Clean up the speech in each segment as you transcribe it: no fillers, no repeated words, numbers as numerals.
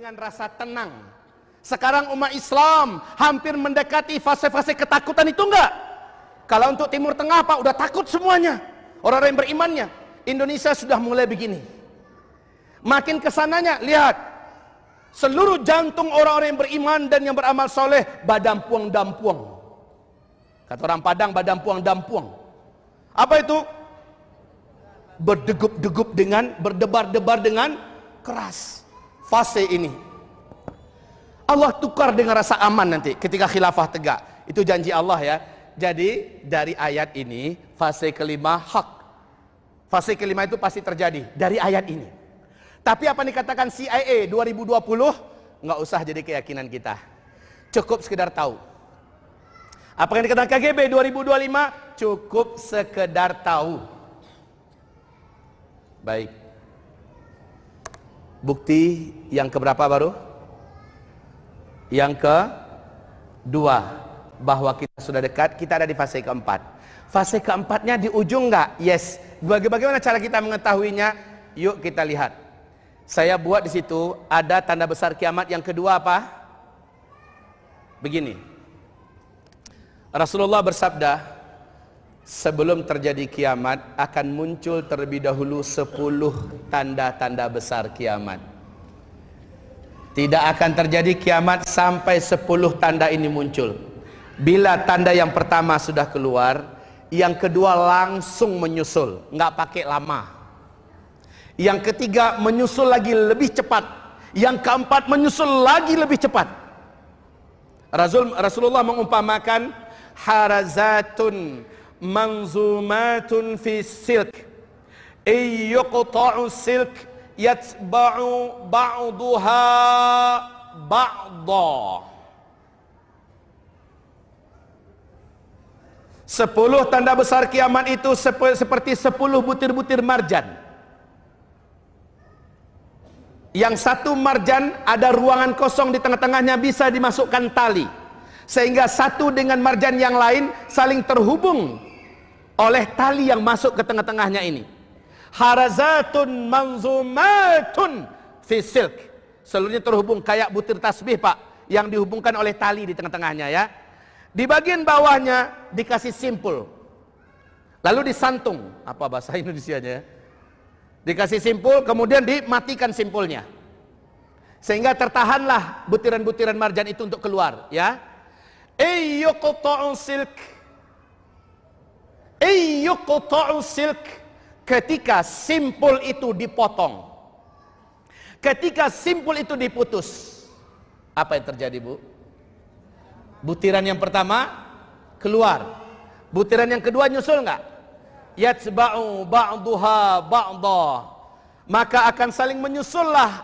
dengan rasa tenang. Sekarang umat Islam hampir mendekati fase-fase ketakutan itu enggak? Kalau untuk Timur Tengah Pak, udah takut semuanya. Orang-orang yang berimannya. Indonesia sudah mulai begini. Makin kesananya, lihat. Seluruh jantung orang-orang yang beriman dan yang beramal soleh, badampuang-dampuang. Kata orang Padang, badampuang-dampuang. Apa itu? Berdegup-degup dengan, berdebar-debar dengan keras. Fase ini Allah tukar dengan rasa aman nanti ketika khilafah tegak. Itu janji Allah ya. Jadi dari ayat ini fase kelima hak. Fase kelima itu pasti terjadi dari ayat ini. Tapi apa yang dikatakan CIA 2020 nggak usah jadi keyakinan kita. Cukup sekedar tahu. Apa yang dikatakan KGB 2025 cukup sekedar tahu. Baik. Bukti yang keberapa baru? Yang kedua, bahwa kita sudah dekat, kita ada di fase keempat. Fase keempatnya di ujung enggak? Yes. Bagaimana cara kita mengetahuinya? Yuk kita lihat. Saya buat di situ ada tanda besar kiamat yang kedua apa? Begini. Rasulullah bersabda, sebelum terjadi kiamat akan muncul terlebih dahulu 10 tanda-tanda besar kiamat. Tidak akan terjadi kiamat sampai 10 tanda ini muncul. Bila tanda yang pertama sudah keluar, yang kedua langsung menyusul, nggak pakai lama. Yang ketiga menyusul lagi lebih cepat. Yang keempat menyusul lagi lebih cepat. Rasulullah mengumpamakan harazatun manzumatun fi silk yuqta'u silk yatba'u ba'duha ba'da. 10 tanda besar kiamat itu seperti 10 butir-butir marjan. Yang satu marjan ada ruangan kosong di tengah-tengahnya, bisa dimasukkan tali, sehingga satu dengan marjan yang lain saling terhubung oleh tali yang masuk ke tengah-tengahnya ini. Harazatun manzumatun fi silk. Seluruhnya terhubung kayak butir tasbih Pak, yang dihubungkan oleh tali di tengah-tengahnya ya. Di bagian bawahnya dikasih simpul, lalu disantung, apa bahasa Indonesianya ya? Dikasih simpul, kemudian dimatikan simpulnya, sehingga tertahanlah butiran-butiran marjan itu untuk keluar ya. Yuqta'u silk, yuqta'u silk. Ketika simpul itu dipotong, ketika simpul itu diputus, apa yang terjadi Bu? Butiran yang pertama keluar, butiran yang kedua nyusul enggak? Yatsba'u ba'duha ba'da. Maka akan saling menyusullah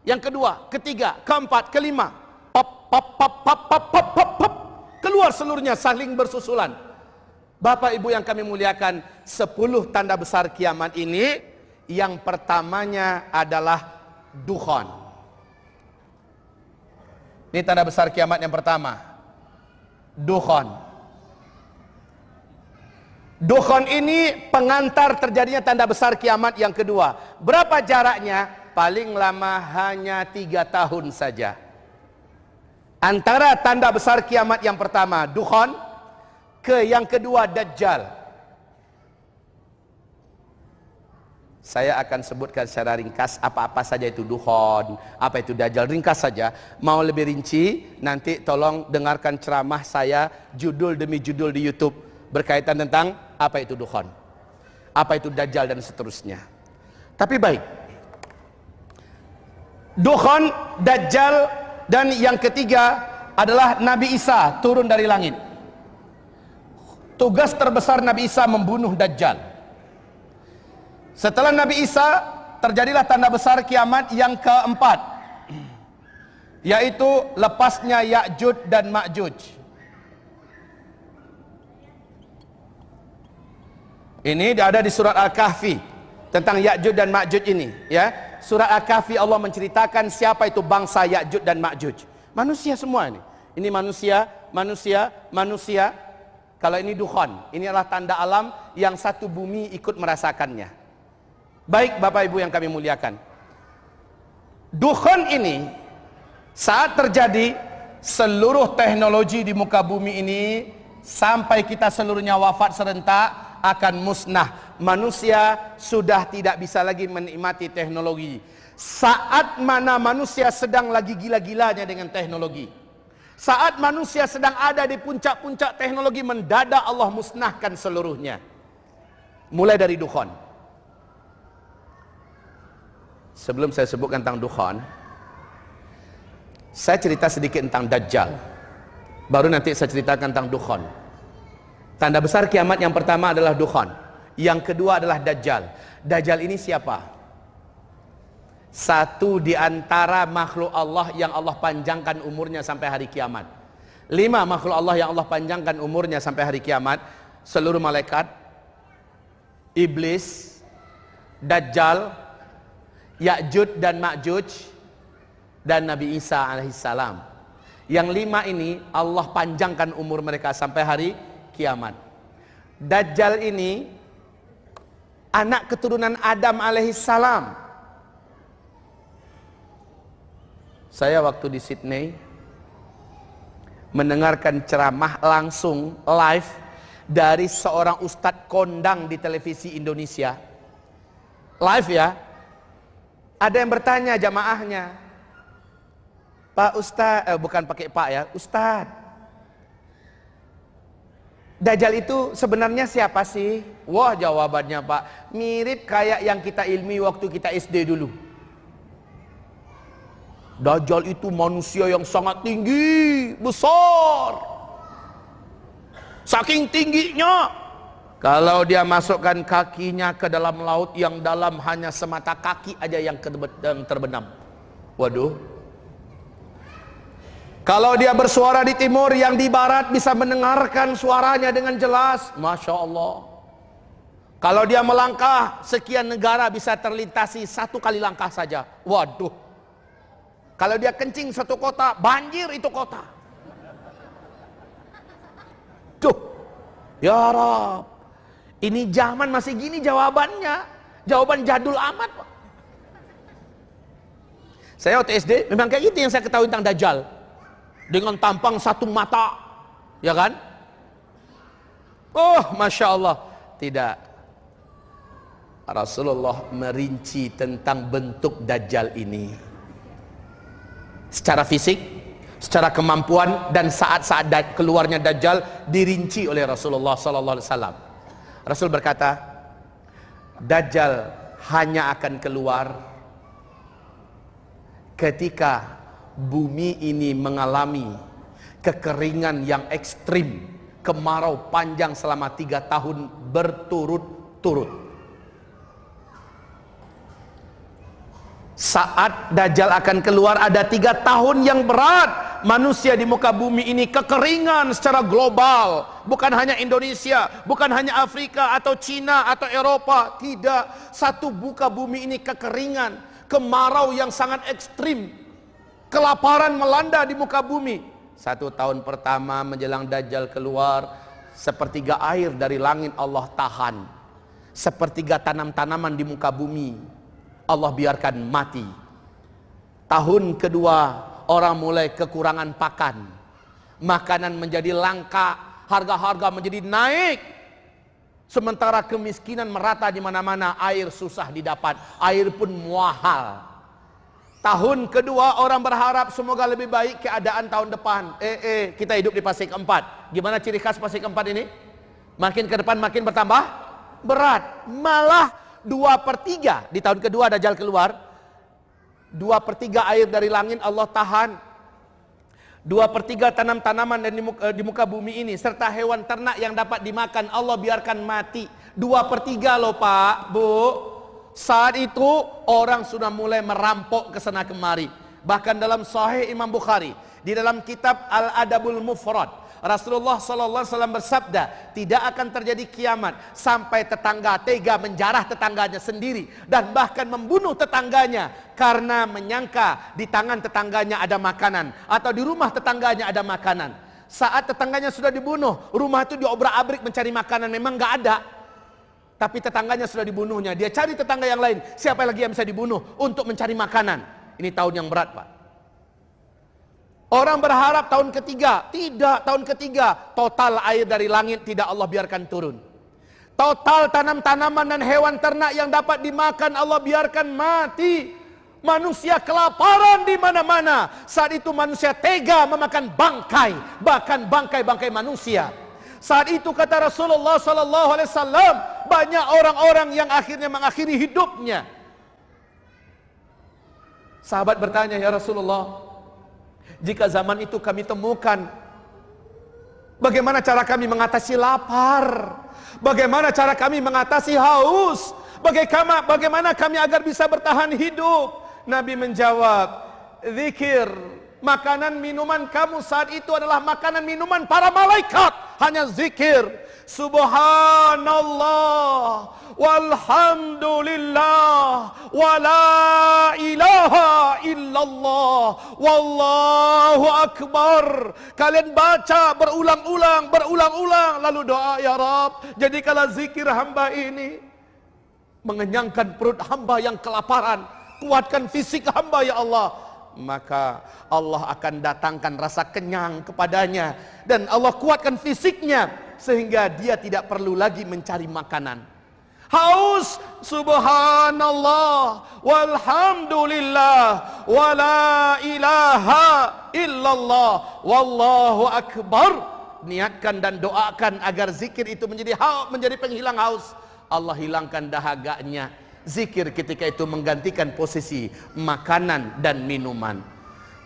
yang kedua, ketiga, keempat, kelima. Pop pop pop pop pop pop pop pop. Keluar seluruhnya saling bersusulan. Bapak Ibu yang kami muliakan, 10 tanda besar kiamat ini, yang pertamanya adalah dukhon. Ini tanda besar kiamat yang pertama. Dukhon. Dukhon ini pengantar terjadinya tanda besar kiamat yang kedua. Berapa jaraknya? Paling lama hanya 3 tahun saja. Antara tanda besar kiamat yang pertama, dukhon, ke yang kedua, dajjal. Saya akan sebutkan secara ringkas apa-apa saja itu dukhon, apa itu dajjal, ringkas saja. Mau lebih rinci, nanti tolong dengarkan ceramah saya judul demi judul di YouTube berkaitan tentang apa itu dukhon, apa itu dajjal dan seterusnya. Tapi baik, dukhon, dajjal, dan yang ketiga adalah Nabi Isa turun dari langit. Tugas terbesar Nabi Isa membunuh dajjal. Setelah Nabi Isa, terjadilah tanda besar kiamat yang keempat, yaitu lepasnya Ya'juj dan Ma'juj. Ini ada di surat Al-Kahfi tentang Ya'juj dan Ma'juj ini ya. Surat Al-Kahfi Allah menceritakan siapa itu bangsa Ya'juj dan Ma'juj. Manusia semua ini. Ini manusia, manusia, manusia. Kalau ini dukhon, ini adalah tanda alam yang satu bumi ikut merasakannya. Baik Bapak Ibu yang kami muliakan, Dukhon ini saat terjadi, seluruh teknologi di muka bumi ini sampai kita seluruhnya wafat serentak akan musnah. Manusia sudah tidak bisa lagi menikmati teknologi. Saat mana manusia sedang lagi gila-gilanya dengan teknologi, saat manusia sedang ada di puncak-puncak teknologi, mendadak Allah musnahkan seluruhnya. Mulai dari dukhon. Sebelum saya sebutkan tentang dukhon, saya cerita sedikit tentang Dajjal. Baru nanti saya ceritakan tentang dukhon. Tanda besar kiamat yang pertama adalah dukhon. Yang kedua adalah Dajjal. Dajjal ini siapa? Satu di antara makhluk Allah yang Allah panjangkan umurnya sampai hari kiamat. 5 makhluk Allah yang Allah panjangkan umurnya sampai hari kiamat. Seluruh malaikat, iblis, Dajjal, Ya'juj dan Ma'juj, dan Nabi Isa alaihissalam. Yang 5 ini Allah panjangkan umur mereka sampai hari kiamat. Dajjal ini anak keturunan Adam alaihissalam. Saya waktu di Sydney mendengarkan ceramah langsung live dari seorang ustadz kondang di televisi Indonesia. Live ya. Ada yang bertanya jamaahnya, Pak Ustadz, bukan pakai Pak ya, Ustadz, Dajjal itu sebenarnya siapa sih? Wah, jawabannya Pak, mirip kayak yang kita ilmi waktu kita SD dulu. Dajjal itu manusia yang sangat tinggi, besar. Saking tingginya, kalau dia masukkan kakinya ke dalam laut yang dalam, hanya semata kaki aja yang terbenam. Waduh. Kalau dia bersuara di timur, yang di barat bisa mendengarkan suaranya dengan jelas. Masya Allah. Kalau dia melangkah, sekian negara bisa terlintasi 1 kali langkah saja. Waduh. Kalau dia kencing 1 kota, banjir itu kota. Tuh. Ya Rab. Ini zaman masih gini jawabannya. Jawaban jadul amat, Pak. Saya waktu SD memang kayak gitu yang saya ketahui tentang Dajjal. Dengan tampang 1 mata, ya kan? Oh, Masya Allah. Tidak. Rasulullah merinci tentang bentuk Dajjal ini. Secara fisik, secara kemampuan, dan saat-saat keluarnya Dajjal dirinci oleh Rasulullah SAW. Rasul berkata, Dajjal hanya akan keluar ketika bumi ini mengalami kekeringan yang ekstrim, kemarau panjang selama 3 tahun berturut-turut. Saat Dajjal akan keluar, ada 3 tahun yang berat. Manusia di muka bumi ini kekeringan secara global. Bukan hanya Indonesia, bukan hanya Afrika atau Cina atau Eropa. Tidak, satu muka bumi ini kekeringan, kemarau yang sangat ekstrim, kelaparan melanda di muka bumi. 1 tahun pertama menjelang Dajjal keluar, sepertiga air dari langit Allah tahan. Sepertiga tanam-tanaman di muka bumi Allah biarkan mati. Tahun kedua, orang mulai kekurangan pakan. Makanan menjadi langka, harga-harga menjadi naik. Sementara kemiskinan merata di mana-mana, air susah didapat, air pun mahal. Tahun kedua, orang berharap semoga lebih baik keadaan tahun depan. Kita hidup di fase keempat. Gimana ciri khas fase keempat ini? Makin ke depan makin bertambah berat. Malah 2/3 di tahun kedua Dajjal keluar, 2/3 air dari langit Allah tahan, 2/3 tanam-tanaman dan di muka bumi ini serta hewan ternak yang dapat dimakan Allah biarkan mati. 2/3 loh Pak, Bu. Saat itu orang sudah mulai merampok ke sana kemari. Bahkan dalam Sahih Imam Bukhari, di dalam kitab Al-Adabul Mufrad, Rasulullah SAW bersabda, tidak akan terjadi kiamat sampai tetangga tega menjarah tetangganya sendiri dan bahkan membunuh tetangganya karena menyangka di tangan tetangganya ada makanan atau di rumah tetangganya ada makanan. Saat tetangganya sudah dibunuh, rumah itu diobrak-abrik mencari makanan, memang nggak ada, tapi tetangganya sudah dibunuhnya. Dia cari tetangga yang lain, siapa lagi yang bisa dibunuh untuk mencari makanan. Ini tahun yang berat, Pak. Orang berharap tahun ketiga. Tidak, tahun ketiga total air dari langit tidak Allah biarkan turun. Total tanam-tanaman dan hewan ternak yang dapat dimakan Allah biarkan mati. Manusia kelaparan di mana-mana. Saat itu manusia tega memakan bangkai, bahkan bangkai-bangkai manusia. Saat itu kata Rasulullah sallallahu alaihi wasallam, banyak orang-orang yang akhirnya mengakhiri hidupnya. Sahabat bertanya, "Ya Rasulullah, jika zaman itu kami temukan, bagaimana cara kami mengatasi lapar? Bagaimana cara kami mengatasi haus? Bagaimana kami agar bisa bertahan hidup?" Nabi menjawab, "Zikir, makanan minuman kamu saat itu adalah makanan minuman para malaikat. Hanya zikir. Subhanallah, walhamdulillah, wala ilaha illallah, wallahu akbar." Kalian baca berulang-ulang, lalu doa, "Ya Rabb, jadikanlah zikir hamba ini mengenyangkan perut hamba yang kelaparan, kuatkan fisik hamba ya Allah." Maka Allah akan datangkan rasa kenyang kepadanya, dan Allah kuatkan fisiknya sehingga dia tidak perlu lagi mencari makanan. Haus, subhanallah, walhamdulillah, wala ilaha illallah, wallahu akbar. Niatkan dan doakan agar zikir itu menjadi penghilang haus. Allah hilangkan dahaganya. Zikir ketika itu menggantikan posisi makanan dan minuman.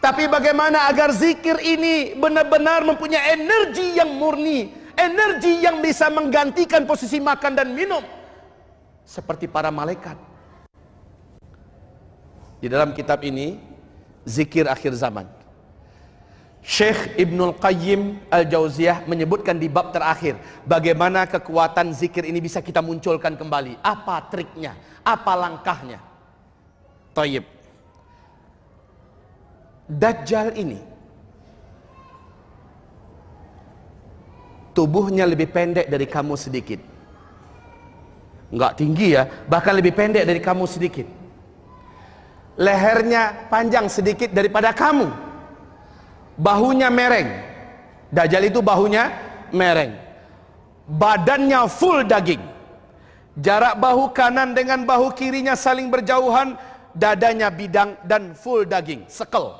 Tapi bagaimana agar zikir ini benar-benar mempunyai energi yang murni, energi yang bisa menggantikan posisi makan dan minum seperti para malaikat. Di dalam kitab ini, Zikir Akhir Zaman, Syekh Ibnul Qayyim Al-Jauziyah menyebutkan di bab terakhir bagaimana kekuatan zikir ini bisa kita munculkan kembali. Apa triknya? Apa langkahnya? Thayyib. Dajjal ini tubuhnya lebih pendek dari kamu sedikit. Enggak tinggi ya, bahkan lebih pendek dari kamu sedikit. Lehernya panjang sedikit daripada kamu. Bahunya mereng. Dajjal itu bahunya mereng. Badannya full daging. Jarak bahu kanan dengan bahu kirinya saling berjauhan. Dadanya bidang dan full daging, sekel.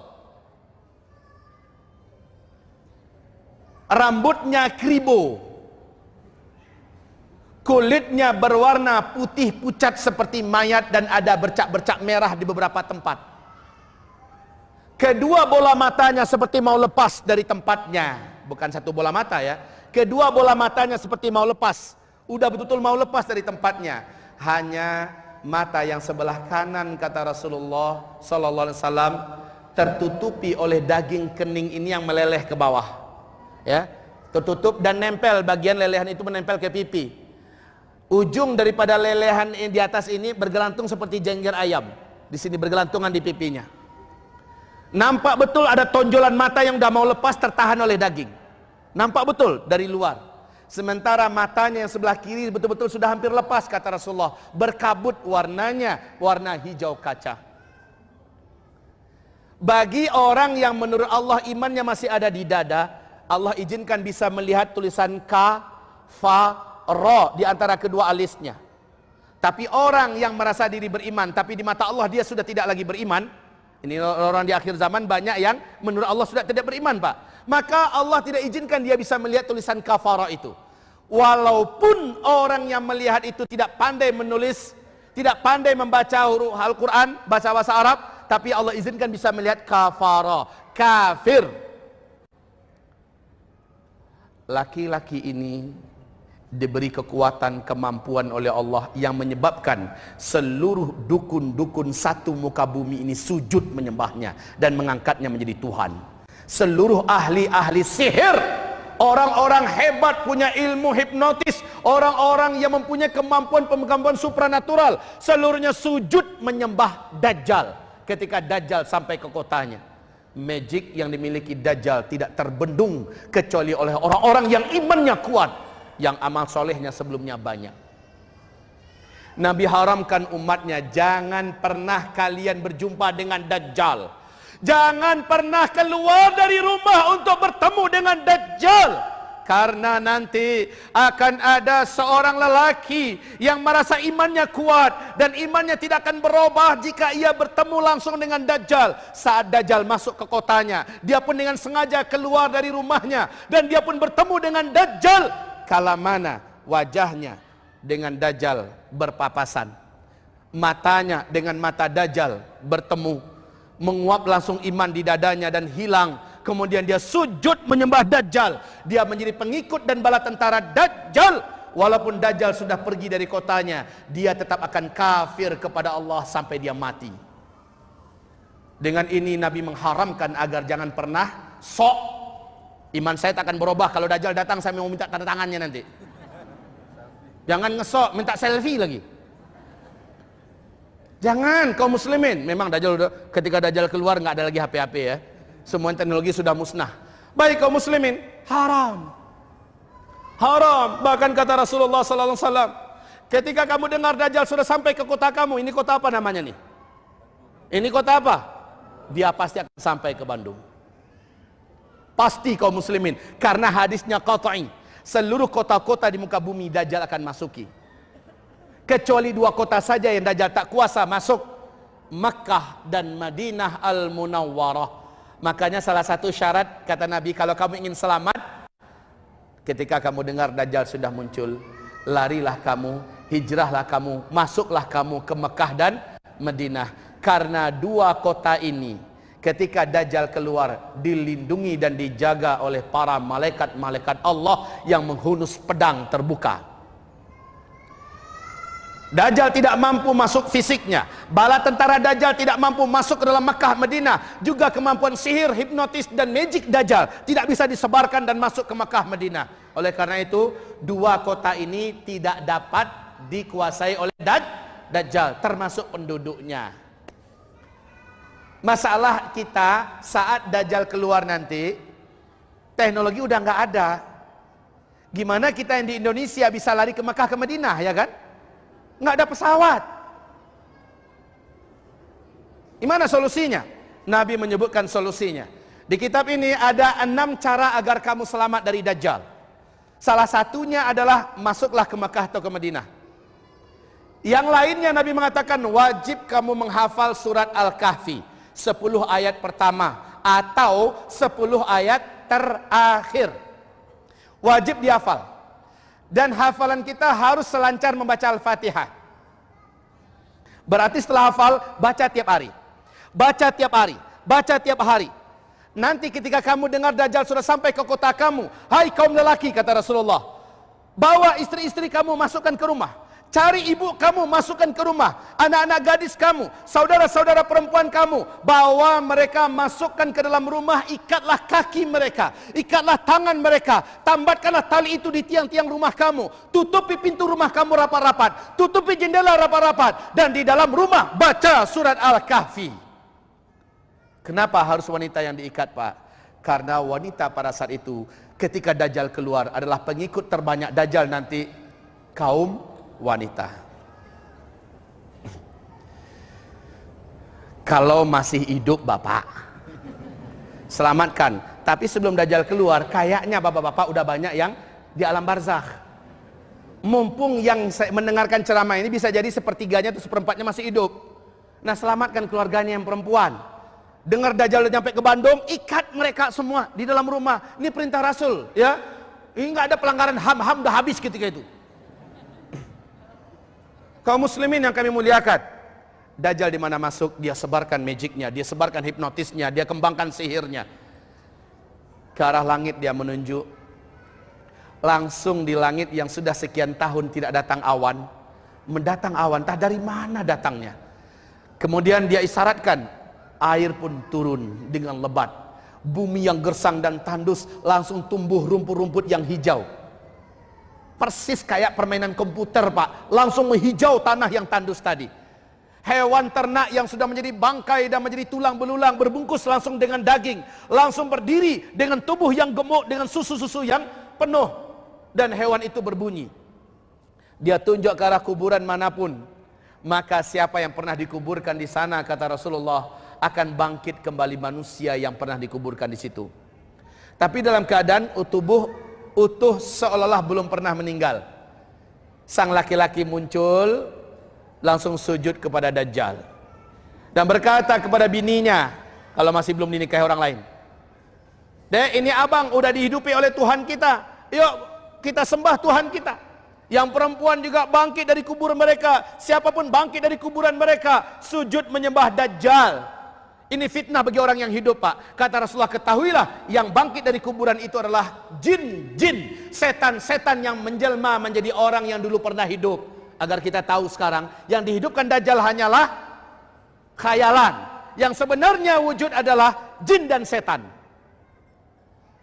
Rambutnya kribo. Kulitnya berwarna putih pucat seperti mayat dan ada bercak-bercak merah di beberapa tempat. Kedua bola matanya seperti mau lepas dari tempatnya. Bukan satu bola mata ya. Kedua bola matanya seperti mau lepas. Udah betul-betul mau lepas dari tempatnya. Hanya mata yang sebelah kanan, kata Rasulullah sallallahu alaihi wasallam, tertutupi oleh daging kening ini yang meleleh ke bawah. Ya, tertutup dan nempel, bagian lelehan itu menempel ke pipi. Ujung daripada lelehan di atas ini bergelantung seperti jengger ayam. Di sini bergelantungan di pipinya. Nampak betul ada tonjolan mata yang udah mau lepas, tertahan oleh daging. Nampak betul dari luar. Sementara matanya yang sebelah kiri betul-betul sudah hampir lepas, kata Rasulullah. Berkabut warnanya, warna hijau kaca. Bagi orang yang menurut Allah imannya masih ada di dada, Allah izinkan bisa melihat tulisan K, Fa, Ro di antara kedua alisnya. Tapi orang yang merasa diri beriman, tapi di mata Allah dia sudah tidak lagi beriman. Ini orang di akhir zaman banyak yang menurut Allah sudah tidak beriman, Pak. Maka Allah tidak izinkan dia bisa melihat tulisan kafara itu. Walaupun orang yang melihat itu tidak pandai menulis, tidak pandai membaca huruf Al-Quran, bahasa Arab, tapi Allah izinkan bisa melihat kafara, kafir. Laki-laki ini diberi kekuatan, kemampuan oleh Allah yang menyebabkan seluruh dukun-dukun satu muka bumi ini sujud menyembahnya dan mengangkatnya menjadi Tuhan. Seluruh ahli-ahli sihir, orang-orang hebat punya ilmu hipnotis, orang-orang yang mempunyai kemampuan supranatural, seluruhnya sujud menyembah Dajjal ketika Dajjal sampai ke kotanya. Magic yang dimiliki Dajjal tidak terbendung kecuali oleh orang-orang yang imannya kuat, yang amal solehnya sebelumnya banyak. Nabi haramkan umatnya, jangan pernah kalian berjumpa dengan Dajjal. Jangan pernah keluar dari rumah untuk bertemu dengan Dajjal. Karena nanti akan ada seorang lelaki yang merasa imannya kuat dan imannya tidak akan berubah jika ia bertemu langsung dengan Dajjal. Saat Dajjal masuk ke kotanya, dia pun dengan sengaja keluar dari rumahnya dan dia pun bertemu dengan Dajjal. Kala mana wajahnya dengan Dajjal berpapasan, matanya dengan mata Dajjal bertemu, menguap langsung iman di dadanya dan hilang. Kemudian dia sujud menyembah Dajjal. Dia menjadi pengikut dan bala tentara Dajjal. Walaupun Dajjal sudah pergi dari kotanya, dia tetap akan kafir kepada Allah sampai dia mati. Dengan ini Nabi mengharamkan agar jangan pernah sok. Iman saya tak akan berubah kalau Dajjal datang saya mau minta tanda tangannya nanti. Jangan ngesok, minta selfie lagi. Jangan kaum muslimin. Memang Dajjal ketika Dajjal keluar nggak ada lagi HP-HP ya. Semua teknologi sudah musnah. Baik kaum muslimin, haram. Haram. Bahkan kata Rasulullah sallallahu alaihi wasallam, ketika kamu dengar Dajjal sudah sampai ke kota kamu, ini kota apa namanya nih? Ini kota apa? Dia pasti akan sampai ke Bandung. Pasti kaum muslimin, karena hadisnya qat'i. Seluruh kota-kota di muka bumi Dajjal akan masuki. Kecuali dua kota saja yang Dajjal tak kuasa masuk, Makkah dan Madinah Al-Munawwarah. Makanya salah satu syarat kata Nabi, kalau kamu ingin selamat, ketika kamu dengar Dajjal sudah muncul, larilah kamu, hijrahlah kamu, masuklah kamu ke Mekah dan Madinah. Karena dua kota ini ketika Dajjal keluar dilindungi dan dijaga oleh para malaikat-malaikat Allah yang menghunus pedang terbuka. Dajjal tidak mampu masuk fisiknya. Bala tentara Dajjal tidak mampu masuk ke dalam Mekah, Madinah. Juga kemampuan sihir, hipnotis dan magic Dajjal tidak bisa disebarkan dan masuk ke Mekah, Madinah. Oleh karena itu, dua kota ini tidak dapat dikuasai oleh Dajjal, termasuk penduduknya. Masalah kita saat Dajjal keluar nanti, teknologi udah nggak ada. Gimana kita yang di Indonesia bisa lari ke Mekah, ke Madinah, ya kan? Nggak ada pesawat. Gimana solusinya? Nabi menyebutkan solusinya. Di kitab ini ada 6 cara agar kamu selamat dari Dajjal. Salah satunya adalah masuklah ke Mekah atau ke Madinah. Yang lainnya Nabi mengatakan wajib kamu menghafal surat Al-Kahfi 10 ayat pertama atau 10 ayat terakhir. Wajib dihafal. Dan hafalan kita harus selancar membaca Al-Fatihah. Berarti setelah hafal, baca tiap hari. Baca tiap hari. Baca tiap hari. Nanti ketika kamu dengar Dajjal sudah sampai ke kota kamu, hai kaum lelaki, kata Rasulullah, bawa istri-istri kamu masukkan ke rumah. Cari ibu kamu masukkan ke rumah. Anak-anak gadis kamu, saudara-saudara perempuan kamu, bawa mereka masukkan ke dalam rumah. Ikatlah kaki mereka, ikatlah tangan mereka, tambatkanlah tali itu di tiang-tiang rumah kamu. Tutupi pintu rumah kamu rapat-rapat, tutupi jendela rapat-rapat, dan di dalam rumah baca surat Al-Kahfi. Kenapa harus wanita yang diikat, Pak? Karena wanita pada saat itu ketika Dajjal keluar adalah pengikut terbanyak Dajjal nanti kaum wanita. Kalau masih hidup Bapak, selamatkan. Tapi sebelum Dajjal keluar, kayaknya bapak-bapak udah banyak yang di alam barzakh. Mumpung yang mendengarkan ceramah ini bisa jadi sepertiganya atau seperempatnya masih hidup. Nah, selamatkan keluarganya yang perempuan. Dengar Dajjal udah nyampe ke Bandung, ikat mereka semua di dalam rumah. Ini perintah Rasul, ya. Ini nggak ada pelanggaran HAM udah habis ketika itu. Kaum muslimin yang kami muliakan, Dajjal di mana masuk, dia sebarkan magicnya, dia sebarkan hipnotisnya, dia kembangkan sihirnya. Ke arah langit dia menunjuk. Langsung di langit yang sudah sekian tahun tidak datang awan, mendatang awan, entah dari mana datangnya. Kemudian dia isyaratkan, air pun turun dengan lebat. Bumi yang gersang dan tandus langsung tumbuh rumput-rumput yang hijau. Persis kayak permainan komputer, Pak. Langsung menghijau tanah yang tandus tadi. Hewan ternak yang sudah menjadi bangkai dan menjadi tulang belulang berbungkus langsung dengan daging. Langsung berdiri dengan tubuh yang gemuk dengan susu-susu yang penuh. Dan hewan itu berbunyi. Dia tunjuk ke arah kuburan manapun, maka siapa yang pernah dikuburkan di sana, kata Rasulullah, akan bangkit kembali manusia yang pernah dikuburkan di situ. Tapi dalam keadaan utuh seolah-olah belum pernah meninggal. Sang laki-laki muncul, langsung sujud kepada Dajjal dan berkata kepada bininya, kalau masih belum dinikahi orang lain, "Dek, ini abang udah dihidupi oleh Tuhan kita. Yuk kita sembah Tuhan kita." Yang perempuan juga bangkit dari kuburan mereka. Siapapun bangkit dari kuburan mereka, sujud menyembah Dajjal. Ini fitnah bagi orang yang hidup, Pak. Kata Rasulullah, ketahuilah yang bangkit dari kuburan itu adalah jin-jin, setan-setan yang menjelma menjadi orang yang dulu pernah hidup. Agar kita tahu sekarang, yang dihidupkan Dajjal hanyalah khayalan. Yang sebenarnya wujud adalah jin dan setan.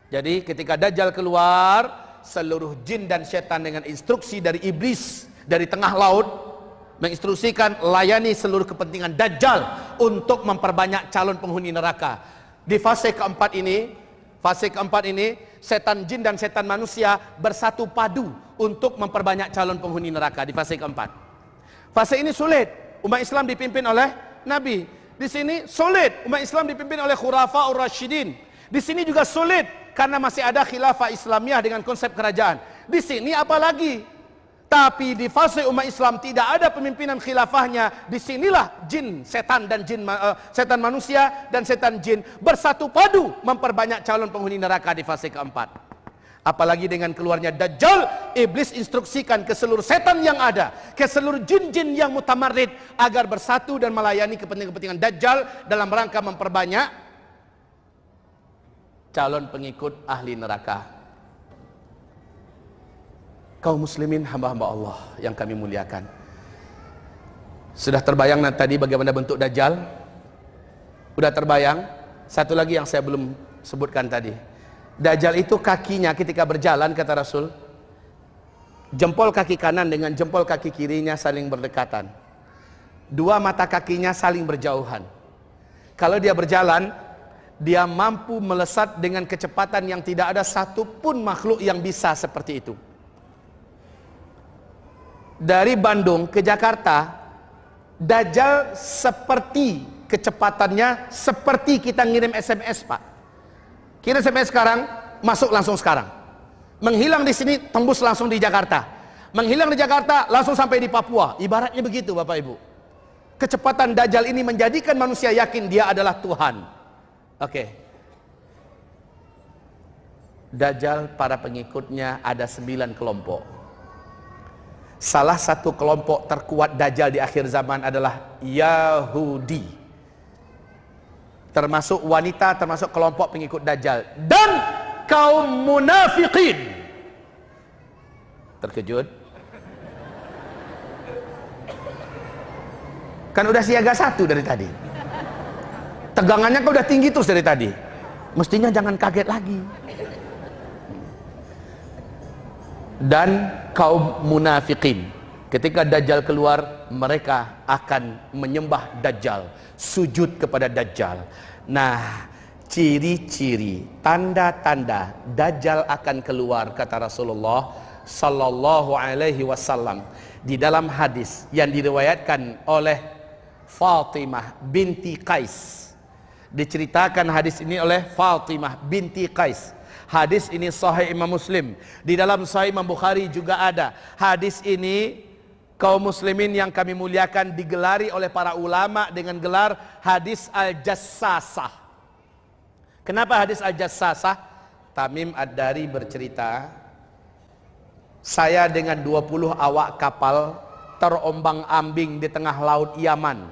Jadi ketika Dajjal keluar, seluruh jin dan setan dengan instruksi dari iblis dari tengah laut menginstruksikan, layani seluruh kepentingan Dajjal untuk memperbanyak calon penghuni neraka. Di fase keempat ini, setan jin dan setan manusia bersatu padu untuk memperbanyak calon penghuni neraka di fase keempat. Fase ini sulit, umat Islam dipimpin oleh Nabi. Di sini sulit, umat Islam dipimpin oleh Khulafaur Rasyidin. Di sini juga sulit karena masih ada khilafah Islamiyah dengan konsep kerajaan. Di sini apalagi. Tapi di fase umat Islam tidak ada pemimpinan khilafahnya. Disinilah jin, setan dan setan manusia dan setan jin bersatu padu memperbanyak calon penghuni neraka di fase keempat. Apalagi dengan keluarnya Dajjal, iblis instruksikan ke seluruh setan yang ada, ke seluruh jin-jin yang mutamarrid agar bersatu dan melayani kepentingan Dajjal dalam rangka memperbanyak calon pengikut ahli neraka. Kaum muslimin, hamba-hamba Allah yang kami muliakan, sudah terbayang tadi bagaimana bentuk Dajjal? Sudah terbayang? Satu lagi yang saya belum sebutkan tadi. Dajjal itu kakinya ketika berjalan, kata Rasul, jempol kaki kanan dengan jempol kaki kirinya saling berdekatan. Dua mata kakinya saling berjauhan. Kalau dia berjalan, dia mampu melesat dengan kecepatan yang tidak ada satupun makhluk yang bisa seperti itu. Dari Bandung ke Jakarta, Dajjal seperti kecepatannya seperti kita ngirim SMS, Pak. Kirim SMS sekarang, masuk langsung sekarang. Menghilang di sini, tembus langsung di Jakarta. Menghilang di Jakarta, langsung sampai di Papua. Ibaratnya begitu, Bapak Ibu. Kecepatan Dajjal ini menjadikan manusia yakin dia adalah Tuhan. Oke. Dajjal, para pengikutnya ada 9 kelompok. Salah satu kelompok terkuat Dajjal di akhir zaman adalah Yahudi. Termasuk wanita, termasuk kelompok pengikut Dajjal. Dan kaum munafikin. Terkejut? Kan udah siaga 1 dari tadi. Tegangannya kan udah tinggi terus dari tadi. Mestinya jangan kaget lagi. Dan kaum munafikin, ketika Dajjal keluar, mereka akan menyembah Dajjal, sujud kepada Dajjal. Nah, ciri-ciri, tanda-tanda Dajjal akan keluar, kata Rasulullah sallallahu alaihi wasallam di dalam hadis yang diriwayatkan oleh Fatimah binti Qais. Diceritakan hadis ini oleh Fatimah binti Qais. Hadis ini sahih Imam Muslim. Di dalam sahih Imam Bukhari juga ada. Hadis ini, kaum muslimin yang kami muliakan, digelari oleh para ulama dengan gelar hadis Al-Jassasah. Kenapa hadis Al-Jassasah? Tamim Ad-Dari bercerita, saya dengan 20 awak kapal terombang-ambing di tengah laut Yaman.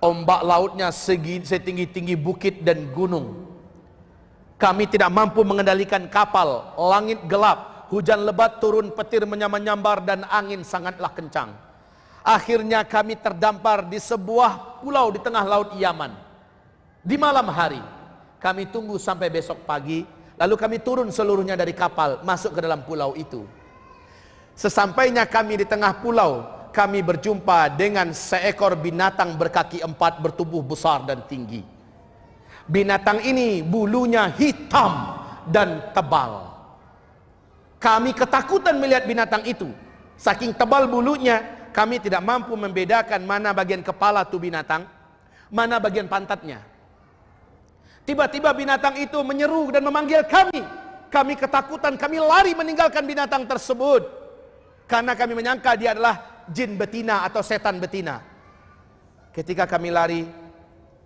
Ombak lautnya setinggi-tinggi bukit dan gunung. Kami tidak mampu mengendalikan kapal, langit gelap, hujan lebat turun, petir menyambar dan angin sangatlah kencang. Akhirnya kami terdampar di sebuah pulau di tengah laut Yaman. Di malam hari, kami tunggu sampai besok pagi, lalu kami turun seluruhnya dari kapal, masuk ke dalam pulau itu. Sesampainya kami di tengah pulau, kami berjumpa dengan seekor binatang berkaki 4 bertubuh besar dan tinggi. Binatang ini bulunya hitam dan tebal. Kami ketakutan melihat binatang itu. Saking tebal bulunya, kami tidak mampu membedakan mana bagian kepala tuh binatang, mana bagian pantatnya. Tiba-tiba binatang itu menyeru dan memanggil kami. Kami ketakutan, kami lari meninggalkan binatang tersebut. Karena kami menyangka dia adalah jin betina atau setan betina. Ketika kami lari,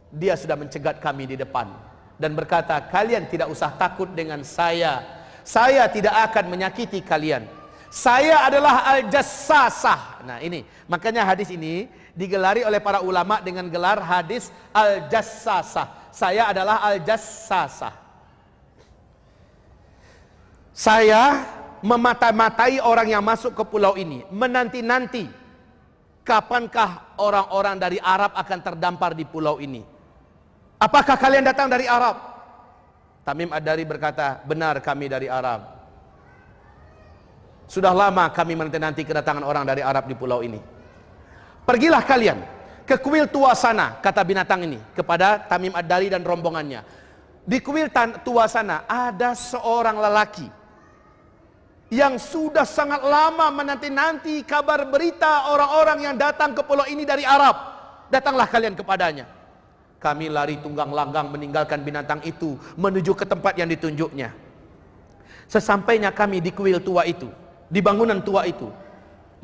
dia sudah mencegat kami di depan dan berkata, kalian tidak usah takut dengan saya. Saya tidak akan menyakiti kalian. Saya adalah Al-Jassasah. Nah ini, makanya hadis ini digelari oleh para ulama dengan gelar hadis Al-Jassasah. Saya adalah Al-Jassasah. Saya memata-matai orang yang masuk ke pulau ini, menanti-nanti kapankah orang-orang dari Arab akan terdampar di pulau ini. Apakah kalian datang dari Arab? Tamim Ad-Dari berkata, benar, kami dari Arab. Sudah lama kami menanti-nanti kedatangan orang dari Arab di pulau ini. Pergilah kalian ke kuil tua sana, kata binatang ini kepada Tamim Ad-Dari dan rombongannya. Di kuil tua sana ada seorang lelaki yang sudah sangat lama menanti-nanti kabar berita orang-orang yang datang ke pulau ini dari Arab. Datanglah kalian kepadanya. Kami lari tunggang langgang meninggalkan binatang itu menuju ke tempat yang ditunjuknya. Sesampainya kami di kuil tua itu, di bangunan tua itu,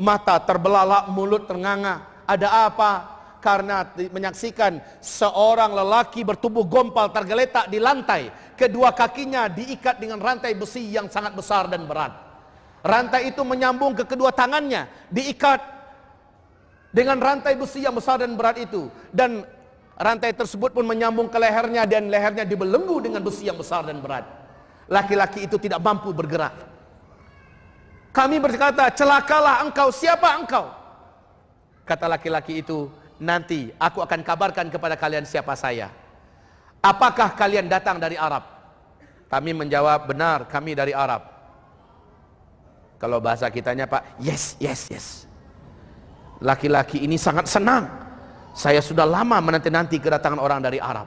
mata terbelalak, mulut ternganga. Ada apa? Karena menyaksikan seorang lelaki bertubuh gompal tergeletak di lantai. Kedua kakinya diikat dengan rantai besi yang sangat besar dan berat. Rantai itu menyambung ke kedua tangannya, diikat dengan rantai besi yang besar dan berat itu. Dan rantai tersebut pun menyambung ke lehernya, dan lehernya dibelenggu dengan besi yang besar dan berat. Laki-laki itu tidak mampu bergerak. Kami berkata, celakalah engkau, siapa engkau? Kata laki-laki itu, nanti aku akan kabarkan kepada kalian siapa saya. Apakah kalian datang dari Arab? Kami menjawab, benar, kami dari Arab. Kalau bahasa kitanya, Pak, yes, yes, yes. Laki-laki ini sangat senang. Saya sudah lama menanti-nanti kedatangan orang dari Arab.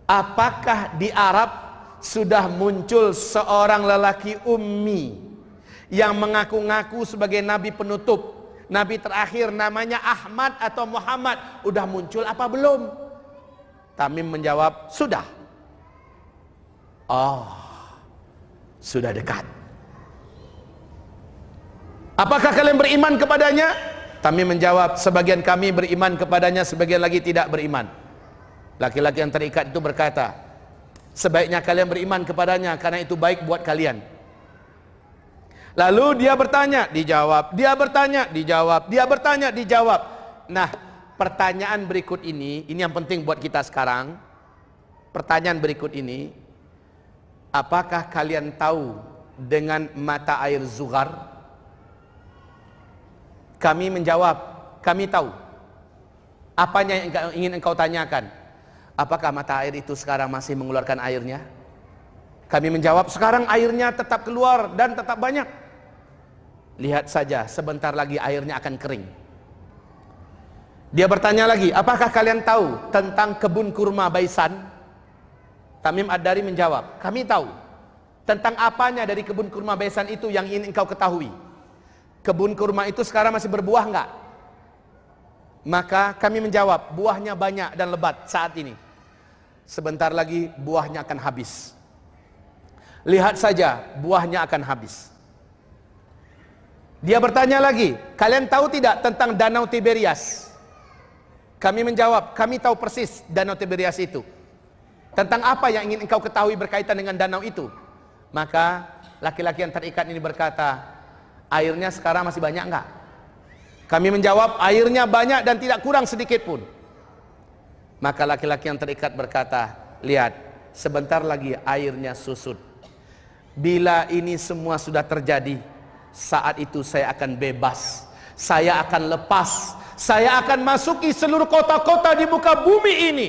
Apakah di Arab sudah muncul seorang lelaki ummi yang mengaku-ngaku sebagai nabi penutup, nabi terakhir, namanya Ahmad atau Muhammad? Udah muncul apa belum? Tamim menjawab, sudah. Oh, sudah dekat. Apakah kalian beriman kepadanya? Tamim menjawab, sebagian kami beriman kepadanya, sebagian lagi tidak beriman. Laki-laki yang terikat itu berkata, sebaiknya kalian beriman kepadanya karena itu baik buat kalian. Lalu dia bertanya, dijawab. Dia bertanya, dijawab. Dia bertanya, dijawab. Nah, pertanyaan berikut ini yang penting buat kita sekarang. Pertanyaan berikut ini, apakah kalian tahu dengan mata air Zughar? Kami menjawab, kami tahu. Apanya yang ingin engkau tanyakan? Apakah mata air itu sekarang masih mengeluarkan airnya? Kami menjawab, sekarang airnya tetap keluar dan tetap banyak. Lihat saja, sebentar lagi airnya akan kering. Dia bertanya lagi, apakah kalian tahu tentang kebun kurma Baisan? Tamim Ad-Dari menjawab, kami tahu. Tentang apanya dari kebun kurma Baisan itu yang ingin engkau ketahui? Kebun kurma itu sekarang masih berbuah enggak? Maka kami menjawab, buahnya banyak dan lebat saat ini. Sebentar lagi buahnya akan habis. Lihat saja, buahnya akan habis. Dia bertanya lagi, kalian tahu tidak tentang Danau Tiberias? Kami menjawab, kami tahu persis Danau Tiberias itu. Tentang apa yang ingin engkau ketahui berkaitan dengan danau itu? Maka laki-laki yang terikat ini berkata, airnya sekarang masih banyak enggak? Kami menjawab, airnya banyak dan tidak kurang sedikit pun. Maka laki-laki yang terikat berkata, lihat, sebentar lagi airnya susut. Bila ini semua sudah terjadi, saat itu saya akan bebas. Saya akan lepas. Saya akan masuki seluruh kota-kota di muka bumi ini.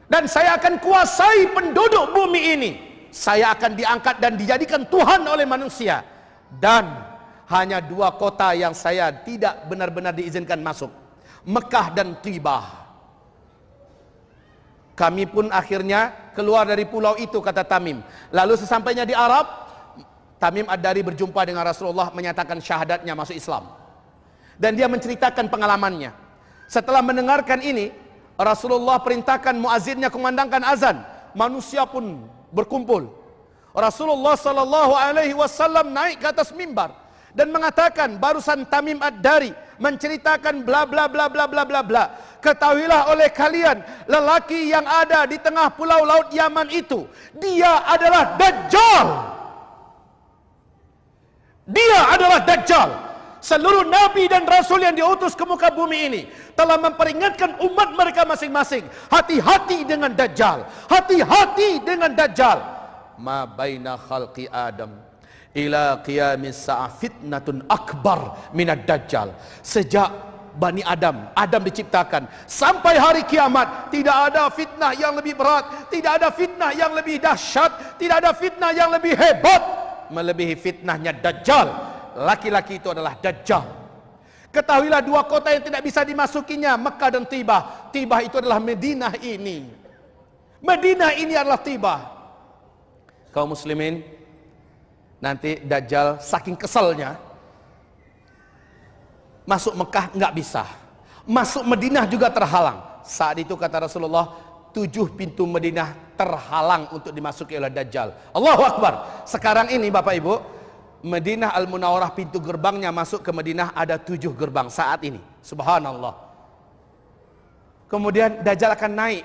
Dan saya akan kuasai penduduk bumi ini. Saya akan diangkat dan dijadikan Tuhan oleh manusia. Dan hanya dua kota yang saya tidak benar-benar diizinkan masuk, Mekah dan Tibah. Kami pun akhirnya keluar dari pulau itu, kata Tamim. Lalu sesampainya di Arab, Tamim Ad-Dari berjumpa dengan Rasulullah, menyatakan syahadatnya masuk Islam. Dan dia menceritakan pengalamannya. Setelah mendengarkan ini, Rasulullah perintahkan muazzinnya kumandangkan azan. Manusia pun berkumpul. Rasulullah sallallahu alaihi wasallam naik ke atas mimbar dan mengatakan, barusan Tamim Ad-Dari menceritakan bla bla bla bla bla bla bla. Ketahuilah oleh kalian, lelaki yang ada di tengah pulau laut Yaman itu, dia adalah Dajjal. Dia adalah Dajjal. Seluruh nabi dan rasul yang diutus ke muka bumi ini telah memperingatkan umat mereka masing-masing, hati-hati dengan Dajjal, hati-hati dengan Dajjal. Ma baina khalqi Adam ila qiyamis sa'ah fitnatun akbar minad Dajjal. Sejak Bani Adam diciptakan sampai hari kiamat, tidak ada fitnah yang lebih berat, tidak ada fitnah yang lebih dahsyat, tidak ada fitnah yang lebih hebat melebihi fitnahnya Dajjal. Laki-laki itu adalah Dajjal. Ketahuilah dua kota yang tidak bisa dimasukinya, Mekah dan Tibah. Tibah itu adalah Madinah ini. Madinah ini adalah Tibah. Kaum muslimin, nanti Dajjal saking keselnya masuk Mekah nggak bisa, masuk Madinah juga terhalang. Saat itu kata Rasulullah, 7 pintu Madinah terhalang untuk dimasuki oleh Dajjal. Allahu Akbar. Sekarang ini Bapak Ibu, Madinah Al-Munawwarah, pintu gerbangnya masuk ke Madinah ada 7 gerbang saat ini. Subhanallah. Kemudian Dajjal akan naik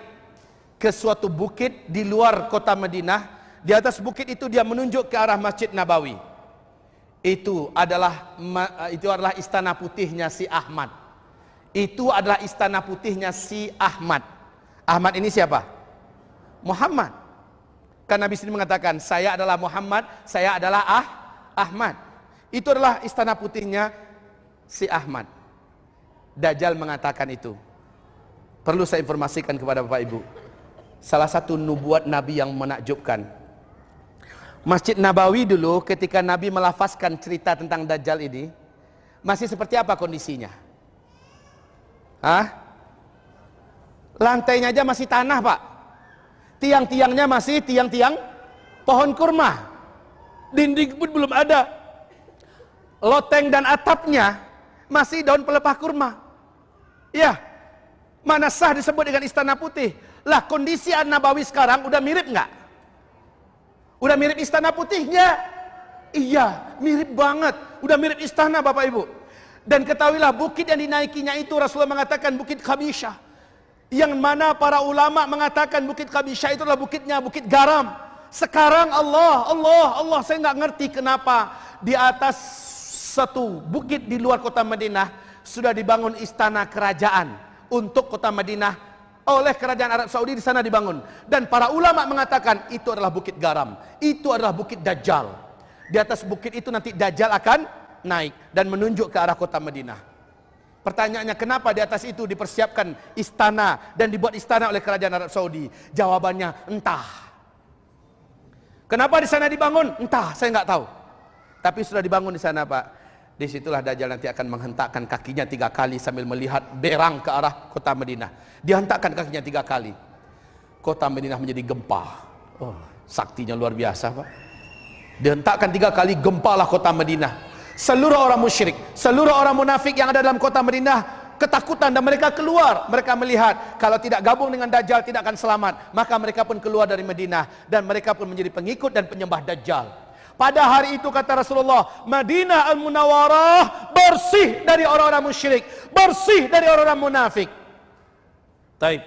ke suatu bukit di luar kota Madinah. Di atas bukit itu dia menunjuk ke arah Masjid Nabawi. Itu adalah istana putihnya si Ahmad. Itu adalah istana putihnya si Ahmad. Ahmad ini siapa? Muhammad. Kan Nabi sendiri mengatakan, saya adalah Muhammad, saya adalah Ahmad. Itu adalah istana putihnya si Ahmad. Dajjal mengatakan itu. Perlu saya informasikan kepada Bapak Ibu, salah satu nubuat Nabi yang menakjubkan. Masjid Nabawi dulu ketika Nabi melafazkan cerita tentang Dajjal ini, masih seperti apa kondisinya? Lantainya aja masih tanah, Pak. Tiang-tiangnya masih tiang-tiang pohon kurma. Dinding pun belum ada. Loteng dan atapnya masih daun pelepah kurma. Ya, mana sah disebut dengan istana putih? Lah, kondisi An-Nabawi sekarang udah mirip nggak? Udah mirip istana putihnya? Iya, mirip banget. Udah mirip istana Bapak Ibu. Dan ketahuilah bukit yang dinaikinya itu Rasulullah mengatakan Bukit Khabisyah. Yang mana para ulama mengatakan Bukit Khabisyah itu adalah bukitnya Bukit Garam. Sekarang Allah, saya nggak ngerti kenapa di atas satu bukit di luar kota Madinah sudah dibangun istana kerajaan untuk kota Madinah oleh kerajaan Arab Saudi. Di sana dibangun, dan para ulama mengatakan itu adalah Bukit Garam, itu adalah Bukit Dajjal. Di atas bukit itu nanti Dajjal akan naik dan menunjuk ke arah kota Madinah. Pertanyaannya, kenapa di atas itu dipersiapkan istana dan dibuat istana oleh kerajaan Arab Saudi? Jawabannya entah. Kenapa di sana dibangun? Entah, saya nggak tahu. Tapi sudah dibangun di sana, Pak. Disitulah Dajjal nanti akan menghentakkan kakinya 3 kali sambil melihat berang ke arah kota Madinah. Dihentakkan kakinya 3 kali. Kota Madinah menjadi gempa. Oh, saktinya luar biasa, Pak. Dihentakkan 3 kali, gempalah kota Madinah. Seluruh orang musyrik, seluruh orang munafik yang ada dalam kota Madinah ketakutan dan mereka keluar. Mereka melihat kalau tidak gabung dengan Dajjal tidak akan selamat. Maka mereka pun keluar dari Madinah dan mereka pun menjadi pengikut dan penyembah Dajjal. Pada hari itu kata Rasulullah, Madinah Al-Munawwarah bersih dari orang-orang musyrik, bersih dari orang-orang munafik. Taib,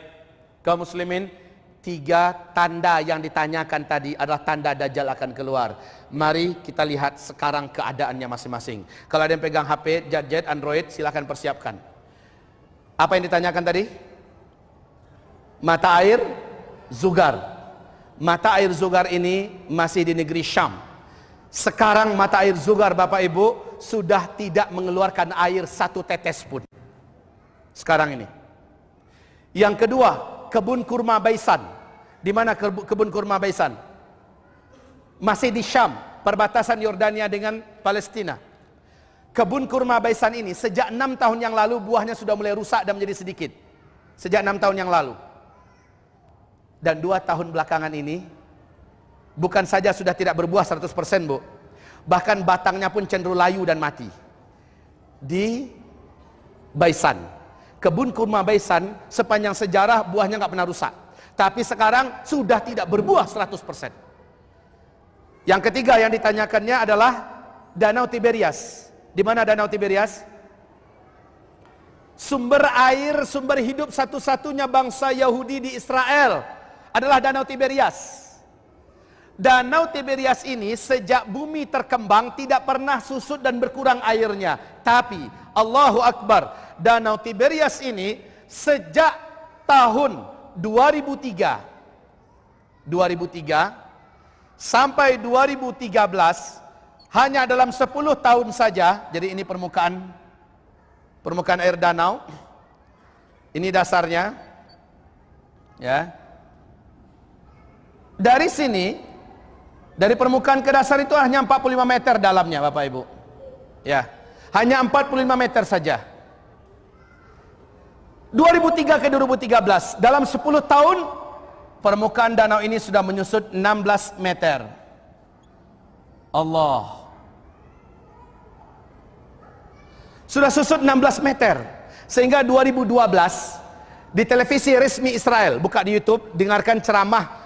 kaum muslimin, 3 tanda yang ditanyakan tadi adalah tanda Dajjal akan keluar. Mari kita lihat sekarang keadaannya masing-masing. Kalau ada yang pegang HP, gadget, Android, silahkan persiapkan. Apa yang ditanyakan tadi? Mata air Zugar. Mata air Zugar ini masih di negeri Syam. Sekarang mata air Zugar Bapak Ibu sudah tidak mengeluarkan air 1 tetes pun. Sekarang ini. Yang kedua, kebun kurma Baisan. Di mana kebun kurma Baisan? Masih di Syam, perbatasan Yordania dengan Palestina. Kebun kurma Baisan ini sejak 6 tahun yang lalu buahnya sudah mulai rusak dan menjadi sedikit. Sejak 6 tahun yang lalu. Dan 2 tahun belakangan ini bukan saja sudah tidak berbuah 100%, Bu. Bahkan batangnya pun cenderung layu dan mati. Di Baisan, kebun kurma Baisan sepanjang sejarah buahnya nggak pernah rusak. Tapi sekarang sudah tidak berbuah 100%. Yang ketiga yang ditanyakannya adalah Danau Tiberias. Di mana Danau Tiberias? Sumber air, sumber hidup satu-satunya bangsa Yahudi di Israel adalah Danau Tiberias. Danau Tiberias ini sejak bumi terkembang tidak pernah susut dan berkurang airnya. Tapi Allahu Akbar, Danau Tiberias ini sejak tahun 2003 sampai 2013, hanya dalam 10 tahun saja. Jadi ini permukaan air danau. Ini dasarnya. Ya. Dari sini, dari permukaan ke dasar itu hanya 45 meter dalamnya, Bapak Ibu. Ya, hanya 45 meter saja. 2003 ke 2013, dalam 10 tahun permukaan danau ini sudah menyusut 16 meter. Allah. Sudah susut 16 meter. Sehingga 2012 di televisi resmi Israel, buka di YouTube, dengarkan ceramah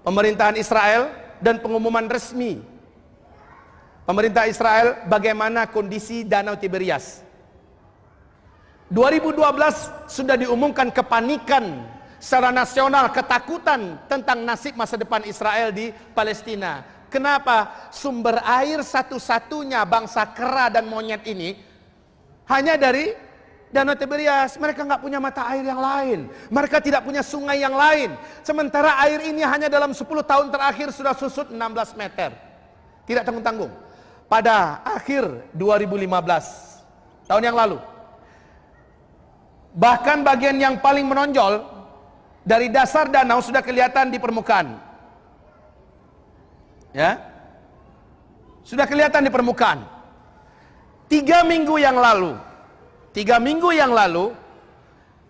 pemerintahan Israel dan pengumuman resmi pemerintah Israel bagaimana kondisi Danau Tiberias. 2012 sudah diumumkan kepanikan secara nasional, ketakutan tentang nasib masa depan Israel di Palestina. Kenapa? Sumber air satu-satunya bangsa kera dan monyet ini hanya dari Danau Tiberias. Mereka nggak punya mata air yang lain. Mereka tidak punya sungai yang lain. Sementara air ini hanya dalam 10 tahun terakhir sudah susut 16 meter. Tidak tanggung-tanggung. Pada akhir 2015, tahun yang lalu, bahkan bagian yang paling menonjol dari dasar danau sudah kelihatan di permukaan. Ya, sudah kelihatan di permukaan. 3 minggu yang lalu,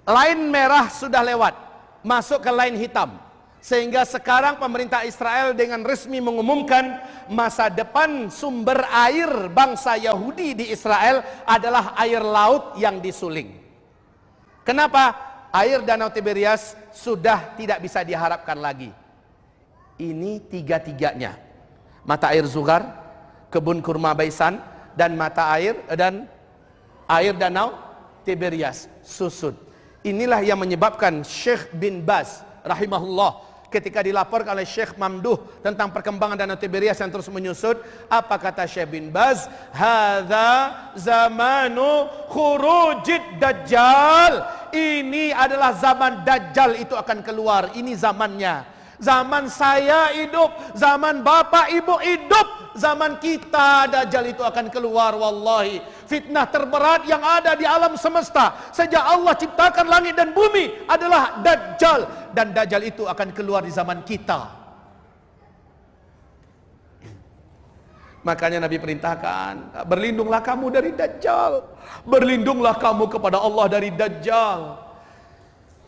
lain merah sudah lewat, masuk ke lain hitam. Sehingga sekarang pemerintah Israel dengan resmi mengumumkan masa depan sumber air bangsa Yahudi di Israel adalah air laut yang disuling. Kenapa? Air Danau Tiberias sudah tidak bisa diharapkan lagi. Ini tiga-tiganya. Mata air Zuhar, kebun kurma Baisan, dan air Danau Tiberias susut. Inilah yang menyebabkan Syekh bin Baz rahimahullah ketika dilaporkan oleh Syekh Mamduh tentang perkembangan Danau Tiberias yang terus menyusut, apa kata Syekh bin Baz? Hadza zamanu khurujid dajjal. Ini adalah zaman Dajjal itu akan keluar. Ini zamannya. Zaman saya hidup, zaman bapak ibu hidup, zaman kita Dajjal itu akan keluar. Wallahi, fitnah terberat yang ada di alam semesta sejak Allah ciptakan langit dan bumi adalah Dajjal. Dan Dajjal itu akan keluar di zaman kita. Makanya Nabi perintahkan, berlindunglah kamu dari Dajjal, berlindunglah kamu kepada Allah dari Dajjal.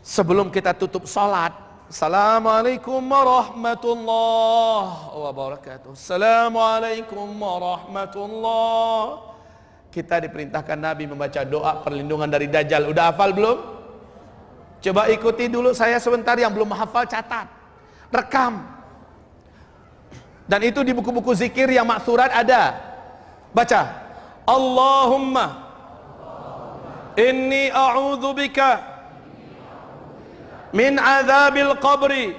Sebelum kita tutup salat, Assalamualaikum warahmatullahi wabarakatuh. Assalamualaikum warahmatullahi. Kita diperintahkan Nabi membaca doa perlindungan dari Dajjal. Udah hafal belum? Coba ikuti dulu saya sebentar, yang belum hafal catat, rekam. Dan itu di buku-buku zikir yang maksurat ada. Baca, Allahumma inni a'udzubika min azabil qabri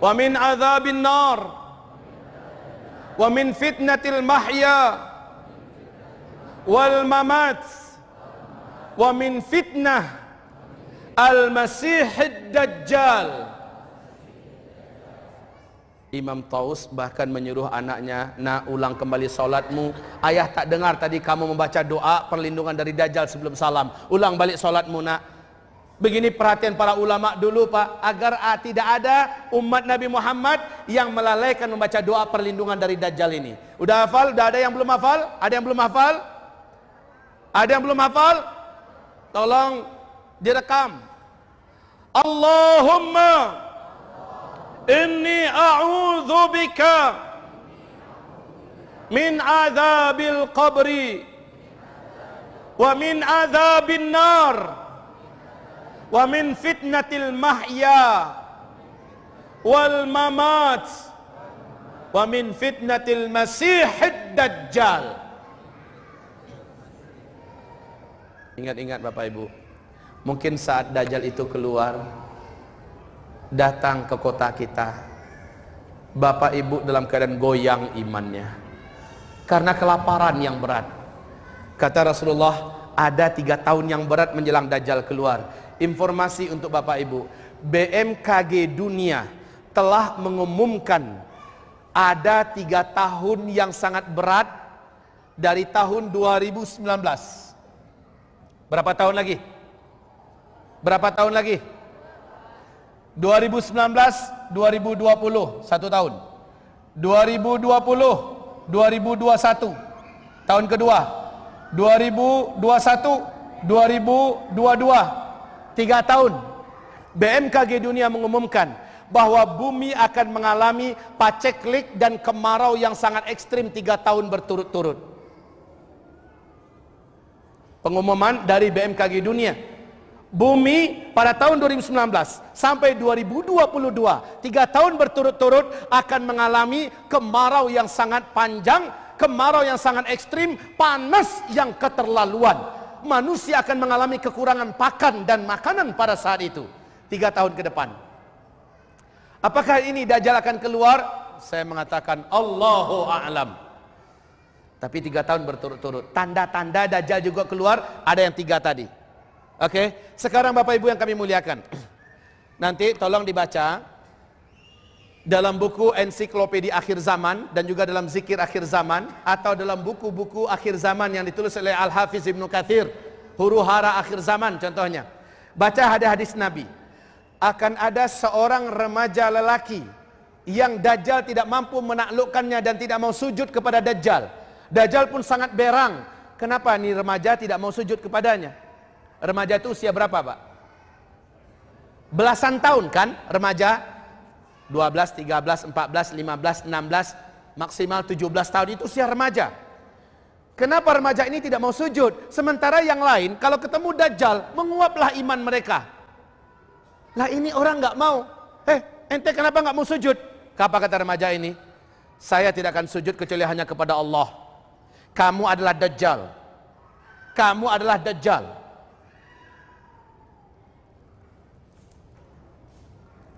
wa min azabil nar wa min fitnatil mahya wal mamat wa min fitnah al-masihid dajjal. Imam Taus bahkan menyuruh anaknya, nak ulang kembali solatmu. Ayah tak dengar tadi kamu membaca doa perlindungan dari Dajjal sebelum salam. Ulang balik solatmu nak. Begini perhatian para ulama dulu Pak, agar tidak ada umat Nabi Muhammad yang melalaikan membaca doa perlindungan dari Dajjal ini. Udah hafal? Udah ada yang belum hafal? Ada yang belum hafal? Ada yang belum hafal? Tolong direkam. Allahumma inni a'udzubika min adzabil qabri wa min adzabin nar wa min fitnatil mahya wal mamat wa min fitnatil masihid dajjal. Ingat-ingat Bapak Ibu, mungkin saat Dajjal itu keluar, datang ke kota kita, Bapak Ibu dalam keadaan goyang imannya karena kelaparan yang berat. Kata Rasulullah, ada 3 tahun yang berat menjelang Dajjal keluar. Informasi untuk Bapak Ibu, BMKG dunia telah mengumumkan ada 3 tahun yang sangat berat dari tahun 2019. Berapa tahun lagi? Berapa tahun lagi? 2019, 2020, 1 tahun. 2020, 2021, tahun kedua. 2021, 2022, 3 tahun. BMKG dunia mengumumkan bahwa bumi akan mengalami paceklik dan kemarau yang sangat ekstrim 3 tahun berturut-turut. Pengumuman dari BMKG dunia, bumi pada tahun 2019 sampai 2022, 3 tahun berturut-turut akan mengalami kemarau yang sangat panjang, kemarau yang sangat ekstrim, panas yang keterlaluan. Manusia akan mengalami kekurangan pakan dan makanan pada saat itu 3 tahun ke depan. Apakah ini Dajjal akan keluar? Saya mengatakan Allahu a'lam. Tapi 3 tahun berturut-turut. Tanda-tanda Dajjal juga keluar, ada yang 3 tadi. Oke, sekarang Bapak Ibu yang kami muliakan, nanti tolong dibaca dalam buku ensiklopedia akhir zaman dan juga dalam zikir akhir zaman, atau dalam buku-buku akhir zaman yang ditulis oleh Al-Hafiz Ibnu Katsir, huru-hara akhir zaman contohnya. Baca hadis Nabi, akan ada seorang remaja lelaki yang Dajjal tidak mampu menaklukkannya dan tidak mau sujud kepada Dajjal. Dajjal pun sangat berang. Kenapa nih remaja tidak mau sujud kepadanya? Remaja itu usia berapa, Pak? Belasan tahun kan remaja? 12, 13, 14, 15, 16, maksimal 17 tahun itu usia remaja. Kenapa remaja ini tidak mau sujud? Sementara yang lain kalau ketemu Dajjal menguaplah iman mereka. Lah ini orang nggak mau. Ente kenapa nggak mau sujud? Apa kata remaja ini? Saya tidak akan sujud kecuali hanya kepada Allah. Kamu adalah Dajjal. Kamu adalah Dajjal.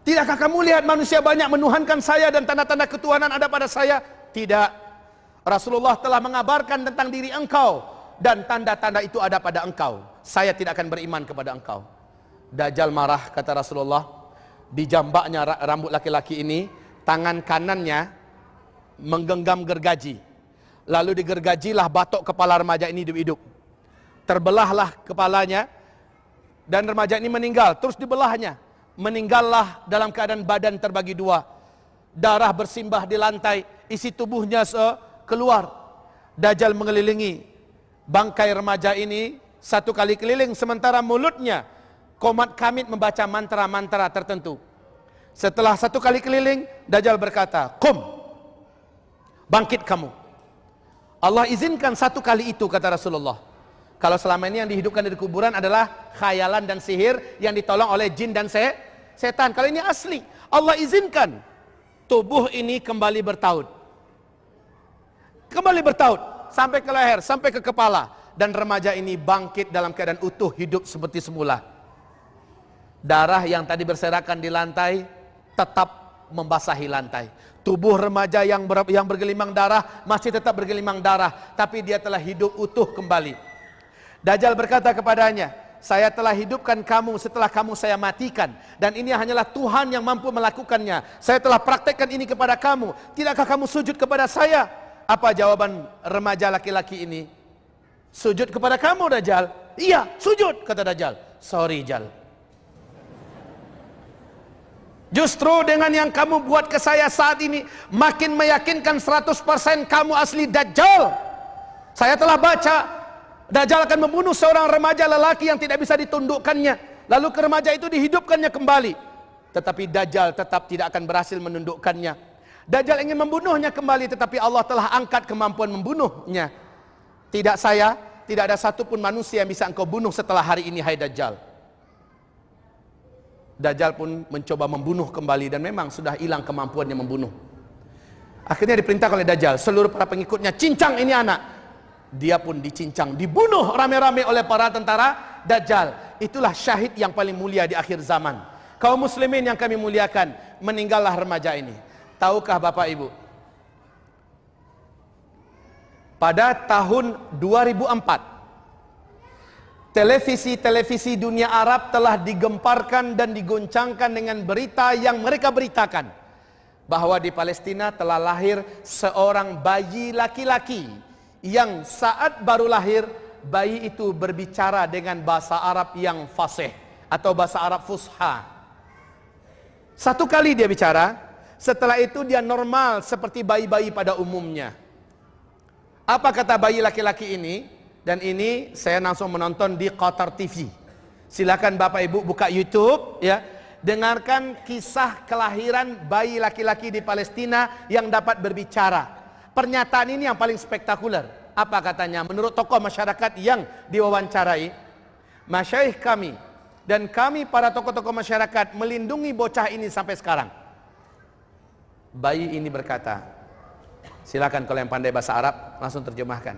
Tidakkah kamu lihat manusia banyak menuhankan saya dan tanda-tanda ketuhanan ada pada saya? Tidak. Rasulullah telah mengabarkan tentang diri engkau dan tanda-tanda itu ada pada engkau. Saya tidak akan beriman kepada engkau. Dajjal marah, kata Rasulullah. Dijambaknya rambut laki-laki ini, tangan kanannya menggenggam gergaji. Lalu digergajilah batok kepala remaja ini hidup-hidup. Terbelahlah kepalanya dan remaja ini meninggal. Terus dibelahnya. Meninggallah dalam keadaan badan terbagi 2. Darah bersimbah di lantai, isi tubuhnya keluar. Dajjal mengelilingi bangkai remaja ini 1 kali keliling, sementara mulutnya komat kamit membaca mantra-mantra tertentu. Setelah 1 kali keliling, Dajjal berkata, "Qum, bangkit kamu." Allah izinkan 1 kali itu, kata Rasulullah. Kalau selama ini yang dihidupkan dari kuburan adalah khayalan dan sihir yang ditolong oleh jin dan setan. Kalau ini asli, Allah izinkan tubuh ini kembali bertaut. Kembali bertaut sampai ke leher, sampai ke kepala, dan remaja ini bangkit dalam keadaan utuh, hidup seperti semula. Darah yang tadi berserakan di lantai tetap membasahi lantai. Tubuh remaja yang bergelimang darah masih tetap bergelimang darah, tapi dia telah hidup utuh kembali. Dajjal berkata kepadanya, "Saya telah hidupkan kamu setelah kamu saya matikan, dan ini hanyalah Tuhan yang mampu melakukannya. Saya telah praktekkan ini kepada kamu. Tidakkah kamu sujud kepada saya?" Apa jawaban remaja laki-laki ini? "Sujud kepada kamu, Dajjal." "Iya, sujud," kata Dajjal. "Sorry, Jal. Justru dengan yang kamu buat ke saya saat ini, makin meyakinkan 100% kamu asli Dajjal. Saya telah baca, Dajjal akan membunuh seorang remaja lelaki yang tidak bisa ditundukkannya. Lalu ke remaja itu dihidupkannya kembali. Tetapi Dajjal tetap tidak akan berhasil menundukkannya. Dajjal ingin membunuhnya kembali, tetapi Allah telah angkat kemampuan membunuhnya. Tidak saya, tidak ada satupun manusia yang bisa engkau bunuh setelah hari ini, hai Dajjal. Dajjal pun mencoba membunuh kembali, dan memang sudah hilang kemampuannya membunuh. Akhirnya diperintah oleh Dajjal, seluruh para pengikutnya, cincang ini anak. Dia pun dicincang, dibunuh rame-rame oleh para tentara Dajjal. Itulah syahid yang paling mulia di akhir zaman. Kaum muslimin yang kami muliakan, meninggallah remaja ini. Tahukah Bapak Ibu, pada tahun 2004 televisi-televisi dunia Arab telah digemparkan dan digoncangkan dengan berita yang mereka beritakan bahwa di Palestina telah lahir seorang bayi laki-laki yang saat baru lahir, bayi itu berbicara dengan bahasa Arab yang fasih atau bahasa Arab fusha. Satu kali dia bicara, setelah itu dia normal seperti bayi-bayi pada umumnya. Apa kata bayi laki-laki ini? Dan ini saya langsung menonton di Qatar TV. Silakan Bapak Ibu buka YouTube ya. Dengarkan kisah kelahiran bayi laki-laki di Palestina yang dapat berbicara. Pernyataan ini yang paling spektakuler. Apa katanya? Menurut tokoh masyarakat yang diwawancarai, masyayikh kami dan kami para tokoh-tokoh masyarakat melindungi bocah ini sampai sekarang. Bayi ini berkata, silakan kalau yang pandai bahasa Arab langsung terjemahkan.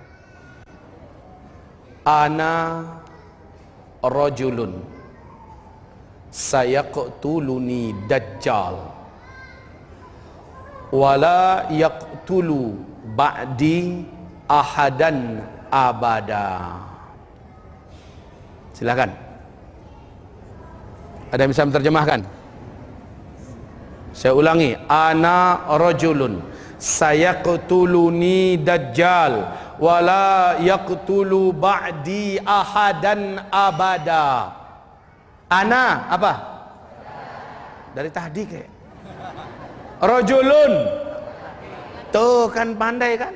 Ana rajulun sayaqtuluni dajjal wala yaqtulu ba'di ahadan abada. Silakan. Ada yang bisa menerjemahkan? Saya ulangi, ana rajulun sayaqtuluni dajjal wala yaqtulu ba'di ahadan abada. Ana apa? Dari tahdi kayak. Rajulun. Tuh kan pandai kan?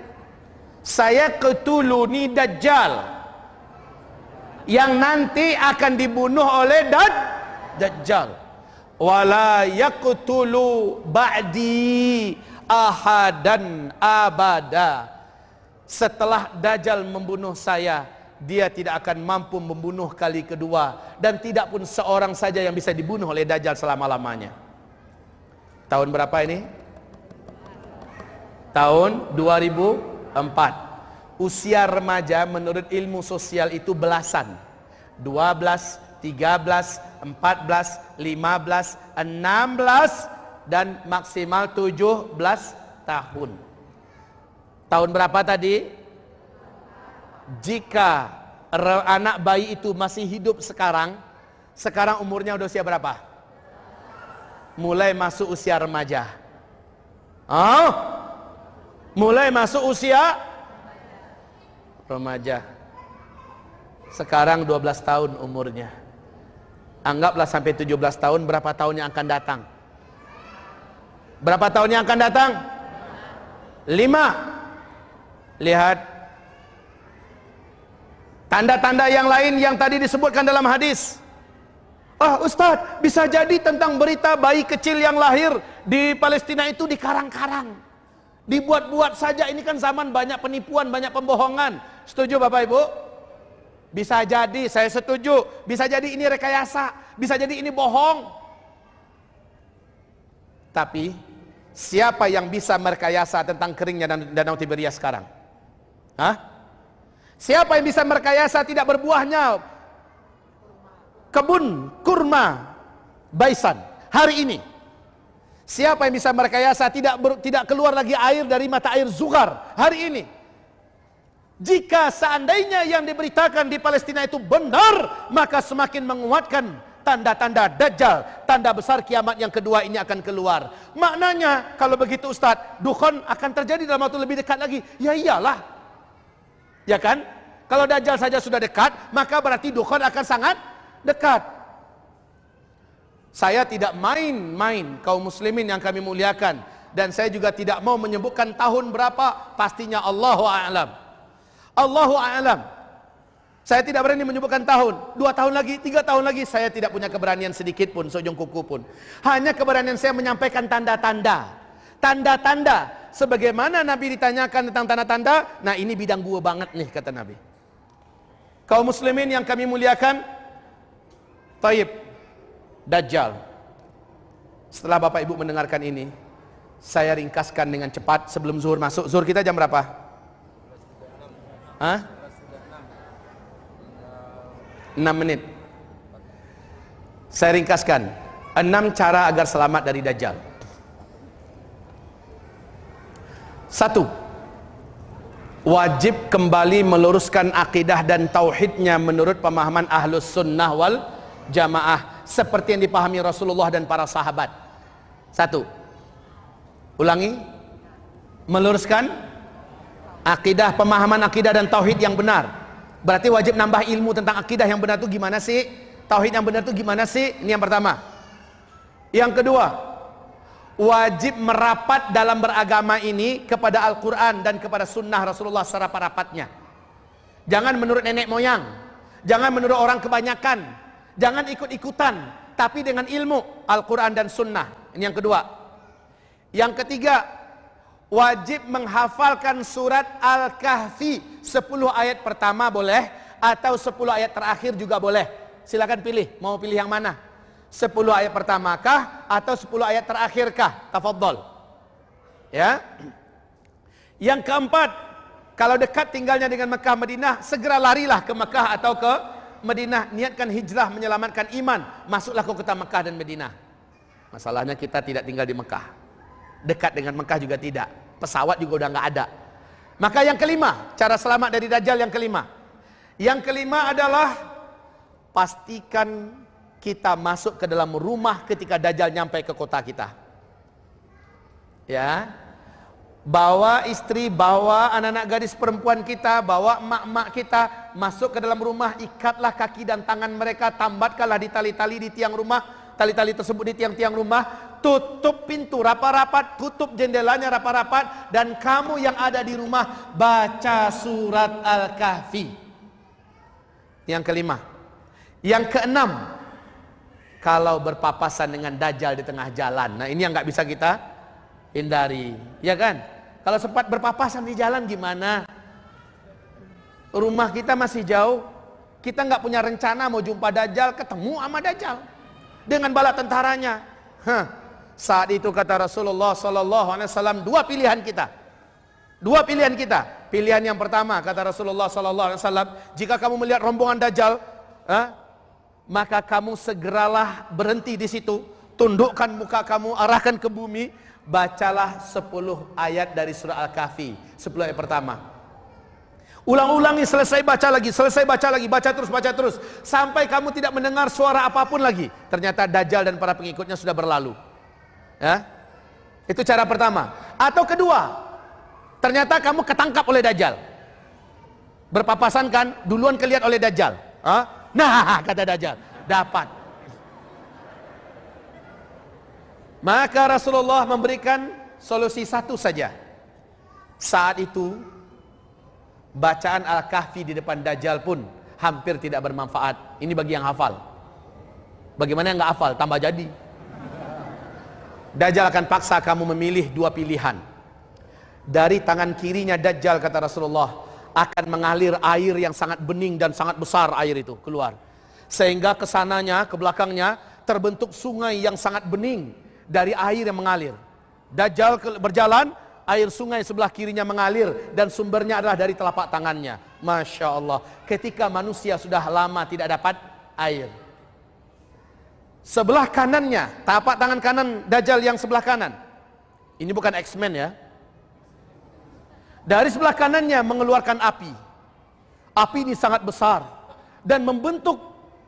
Sayaqtuluni dajjal, yang nanti akan dibunuh oleh Dajjal. Wala yaqtulu ba'di ahadan abada. Setelah Dajjal membunuh saya, dia tidak akan mampu membunuh kali kedua, dan tidak pun seorang saja yang bisa dibunuh oleh Dajjal selama-lamanya. Tahun berapa ini? Tahun 2004. Usia remaja menurut ilmu sosial itu belasan. 12, 13, 14, 15, 16 dan maksimal 17 tahun. Tahun berapa tadi? Jika anak bayi itu masih hidup sekarang umurnya udah usia berapa? Mulai masuk usia remaja. Oh? Mulai masuk usia remaja. Sekarang 12 tahun umurnya. Anggaplah sampai 17 tahun, berapa tahun yang akan datang? Berapa tahun yang akan datang? 5. Lihat tanda-tanda yang lain yang tadi disebutkan dalam hadis. Ustadz, bisa jadi tentang berita bayi kecil yang lahir di Palestina itu dikarang-karang, dibuat-buat saja. Ini kan zaman banyak penipuan, banyak pembohongan. Setuju Bapak Ibu? Bisa jadi, saya setuju. Bisa jadi ini rekayasa, bisa jadi ini bohong. Tapi siapa yang bisa merekayasa tentang keringnya Danau Tiberias sekarang? Hah? Siapa yang bisa merekayasa tidak berbuahnya kebun kurma Baisan hari ini? Siapa yang bisa merekayasa tidak keluar lagi air dari mata air Zuhar hari ini? Jika seandainya yang diberitakan di Palestina itu benar, maka semakin menguatkan tanda-tanda Dajjal, tanda besar kiamat yang kedua ini akan keluar. Maknanya kalau begitu Ustadz, dukhon akan terjadi dalam waktu lebih dekat lagi. Ya iyalah, ya kan? Kalau Dajjal saja sudah dekat, maka berarti dukhon akan sangat dekat. Saya tidak main-main kaum muslimin yang kami muliakan, dan saya juga tidak mau menyebutkan tahun berapa, pastinya Allahu a'lam. Allahu a'lam. Saya tidak berani menyebutkan tahun. 2 tahun lagi, 3 tahun lagi, saya tidak punya keberanian sedikit pun, seujung kuku pun. Hanya keberanian saya menyampaikan tanda-tanda. tanda-tanda. Sebagaimana Nabi ditanyakan tentang tanda-tanda, nah ini bidang gua banget nih, kata Nabi. Kaum muslimin yang kami muliakan, Taib, Dajjal. Setelah Bapak Ibu mendengarkan ini, saya ringkaskan dengan cepat sebelum zuhur masuk. Zuhur kita jam berapa? Hah? 6 menit. Saya ringkaskan 6 cara agar selamat dari Dajjal. 1. Wajib kembali meluruskan akidah dan tauhidnya menurut pemahaman Ahlus Sunnah wal Jamaah seperti yang dipahami Rasulullah dan para sahabat. 1. Ulangi. Meluruskan akidah, pemahaman akidah dan tauhid yang benar. Berarti wajib nambah ilmu tentang akidah yang benar itu gimana sih? Tauhid yang benar itu gimana sih? Ini yang pertama. Yang kedua, wajib merapat dalam beragama ini kepada Al-Quran dan kepada sunnah Rasulullah secara rapatnya. Jangan menurut nenek moyang, jangan menurut orang kebanyakan, jangan ikut-ikutan, tapi dengan ilmu Al-Quran dan sunnah. Ini yang kedua. Yang ketiga, wajib menghafalkan surat Al-Kahfi 10 ayat pertama boleh, atau 10 ayat terakhir juga boleh. Silakan pilih, mau pilih yang mana? 10 ayat pertama kah atau 10 ayat terakhir kah? Tafadhol. Ya. Yang keempat, kalau dekat tinggalnya dengan Mekah Madinah, segera larilah ke Mekah atau ke Madinah, niatkan hijrah menyelamatkan iman, masuklah ke kota Mekah dan Madinah. Masalahnya kita tidak tinggal di Mekah, dekat dengan Mekah juga tidak, pesawat juga udah nggak ada. Maka yang kelima, cara selamat dari Dajjal yang kelima. Yang kelima adalah pastikan kita masuk ke dalam rumah ketika Dajjal nyampe ke kota kita. Ya, bawa istri, bawa anak-anak gadis perempuan kita, bawa emak-emak kita masuk ke dalam rumah, ikatlah kaki dan tangan mereka, tambatkanlah di tali-tali di tiang rumah, tali-tali tersebut di tiang-tiang rumah. Tutup pintu rapat-rapat, tutup jendelanya rapat-rapat, dan kamu yang ada di rumah baca surat Al-Kahfi. Yang kelima. Yang keenam, kalau berpapasan dengan Dajjal di tengah jalan, nah ini yang nggak bisa kita hindari, ya kan? Kalau sempat berpapasan di jalan gimana? Rumah kita masih jauh, kita nggak punya rencana mau jumpa Dajjal, ketemu sama Dajjal dengan bala tentaranya. Saat itu kata Rasulullah SAW, dua pilihan kita. Dua pilihan kita. Pilihan yang pertama kata Rasulullah SAW, jika kamu melihat rombongan Dajjal, maka kamu segeralah berhenti di situ, tundukkan muka kamu, arahkan ke bumi, bacalah 10 ayat dari surah Al-Kahfi, 10 ayat pertama. Ulang-ulangi, selesai baca lagi, baca terus, sampai kamu tidak mendengar suara apapun lagi. Ternyata Dajjal dan para pengikutnya sudah berlalu. Ya, itu cara pertama. Atau kedua, ternyata kamu ketangkap oleh Dajjal. Berpapasan kan, duluan kelihatan oleh Dajjal. Nah, kata Dajjal, dapat. Maka Rasulullah memberikan solusi satu saja. Saat itu bacaan Al-Kahfi di depan Dajjal pun hampir tidak bermanfaat. Ini bagi yang hafal. Bagaimana yang nggak hafal? Tambah jadi. Dajjal akan paksa kamu memilih dua pilihan. Dari tangan kirinya Dajjal, kata Rasulullah, akan mengalir air yang sangat bening dan sangat besar air itu keluar. Sehingga kesananya, ke belakangnya terbentuk sungai yang sangat bening dari air yang mengalir. Dajjal berjalan, air sungai sebelah kirinya mengalir dan sumbernya adalah dari telapak tangannya. Masya Allah. Ketika manusia sudah lama tidak dapat air, sebelah kanannya, telapak tangan kanan Dajjal yang sebelah kanan, ini bukan X-Men ya, dari sebelah kanannya mengeluarkan api. Api ini sangat besar dan membentuk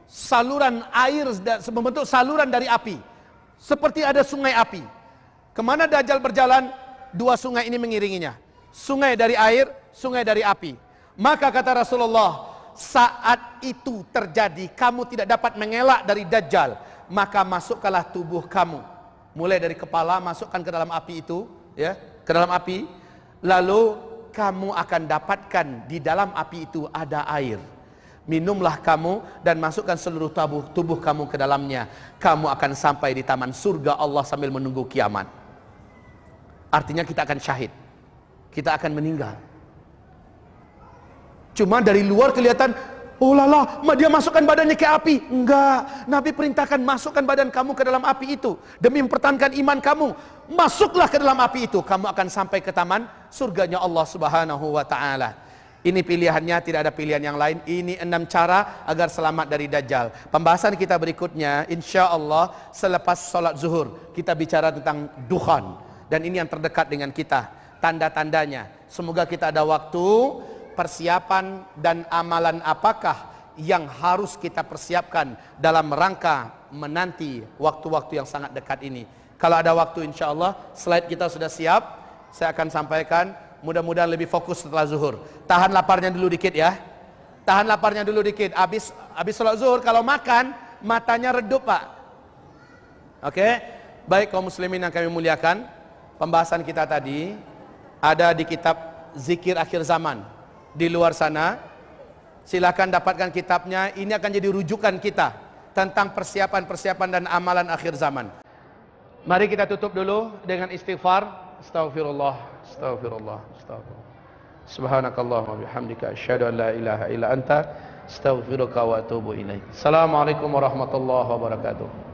saluran air, membentuk saluran dari api, seperti ada sungai api. Kemana Dajjal berjalan, dua sungai ini mengiringinya, sungai dari air, sungai dari api. Maka kata Rasulullah, saat itu terjadi, kamu tidak dapat mengelak dari Dajjal, maka masukkanlah tubuh kamu, mulai dari kepala, masukkan ke dalam api itu, ya, ke dalam api. Lalu kamu akan dapatkan di dalam api itu ada air. Minumlah kamu dan masukkan seluruh tubuh kamu ke dalamnya. Kamu akan sampai di taman surga Allah sambil menunggu kiamat. artinya kita akan syahid, kita akan meninggal. Cuma dari luar kelihatan, oh lala, dia masukkan badannya ke api. Enggak, Nabi perintahkan masukkan badan kamu ke dalam api itu demi mempertahankan iman kamu. Masuklah ke dalam api itu, kamu akan sampai ke taman surganya Allah Subhanahu wa taala. Ini pilihannya, tidak ada pilihan yang lain. Ini 6 cara agar selamat dari Dajjal. Pembahasan kita berikutnya insya Allah selepas sholat zuhur, kita bicara tentang dukhan, dan ini yang terdekat dengan kita, tanda-tandanya. Semoga kita ada waktu. Persiapan dan amalan apakah yang harus kita persiapkan dalam rangka menanti waktu-waktu yang sangat dekat ini. Kalau ada waktu insya Allah, slide kita sudah siap, saya akan sampaikan. Mudah-mudahan lebih fokus setelah zuhur. Tahan laparnya dulu dikit ya, tahan laparnya dulu dikit. Habis sholat zuhur kalau makan, matanya redup Pak. Oke, baik kaum muslimin yang kami muliakan, pembahasan kita tadi ada di kitab Zikir Akhir Zaman. Di luar sana silakan dapatkan kitabnya. Ini akan jadi rujukan kita tentang persiapan-persiapan dan amalan akhir zaman. Mari kita tutup dulu dengan istighfar. Astaghfirullah, astaghfirullah, astaghfirullah. Subhanakallahumma bihamdika asyhadu an la ilaha illa anta astaghfiruka wa atubu ilaik. Assalamualaikum warahmatullahi wabarakatuh.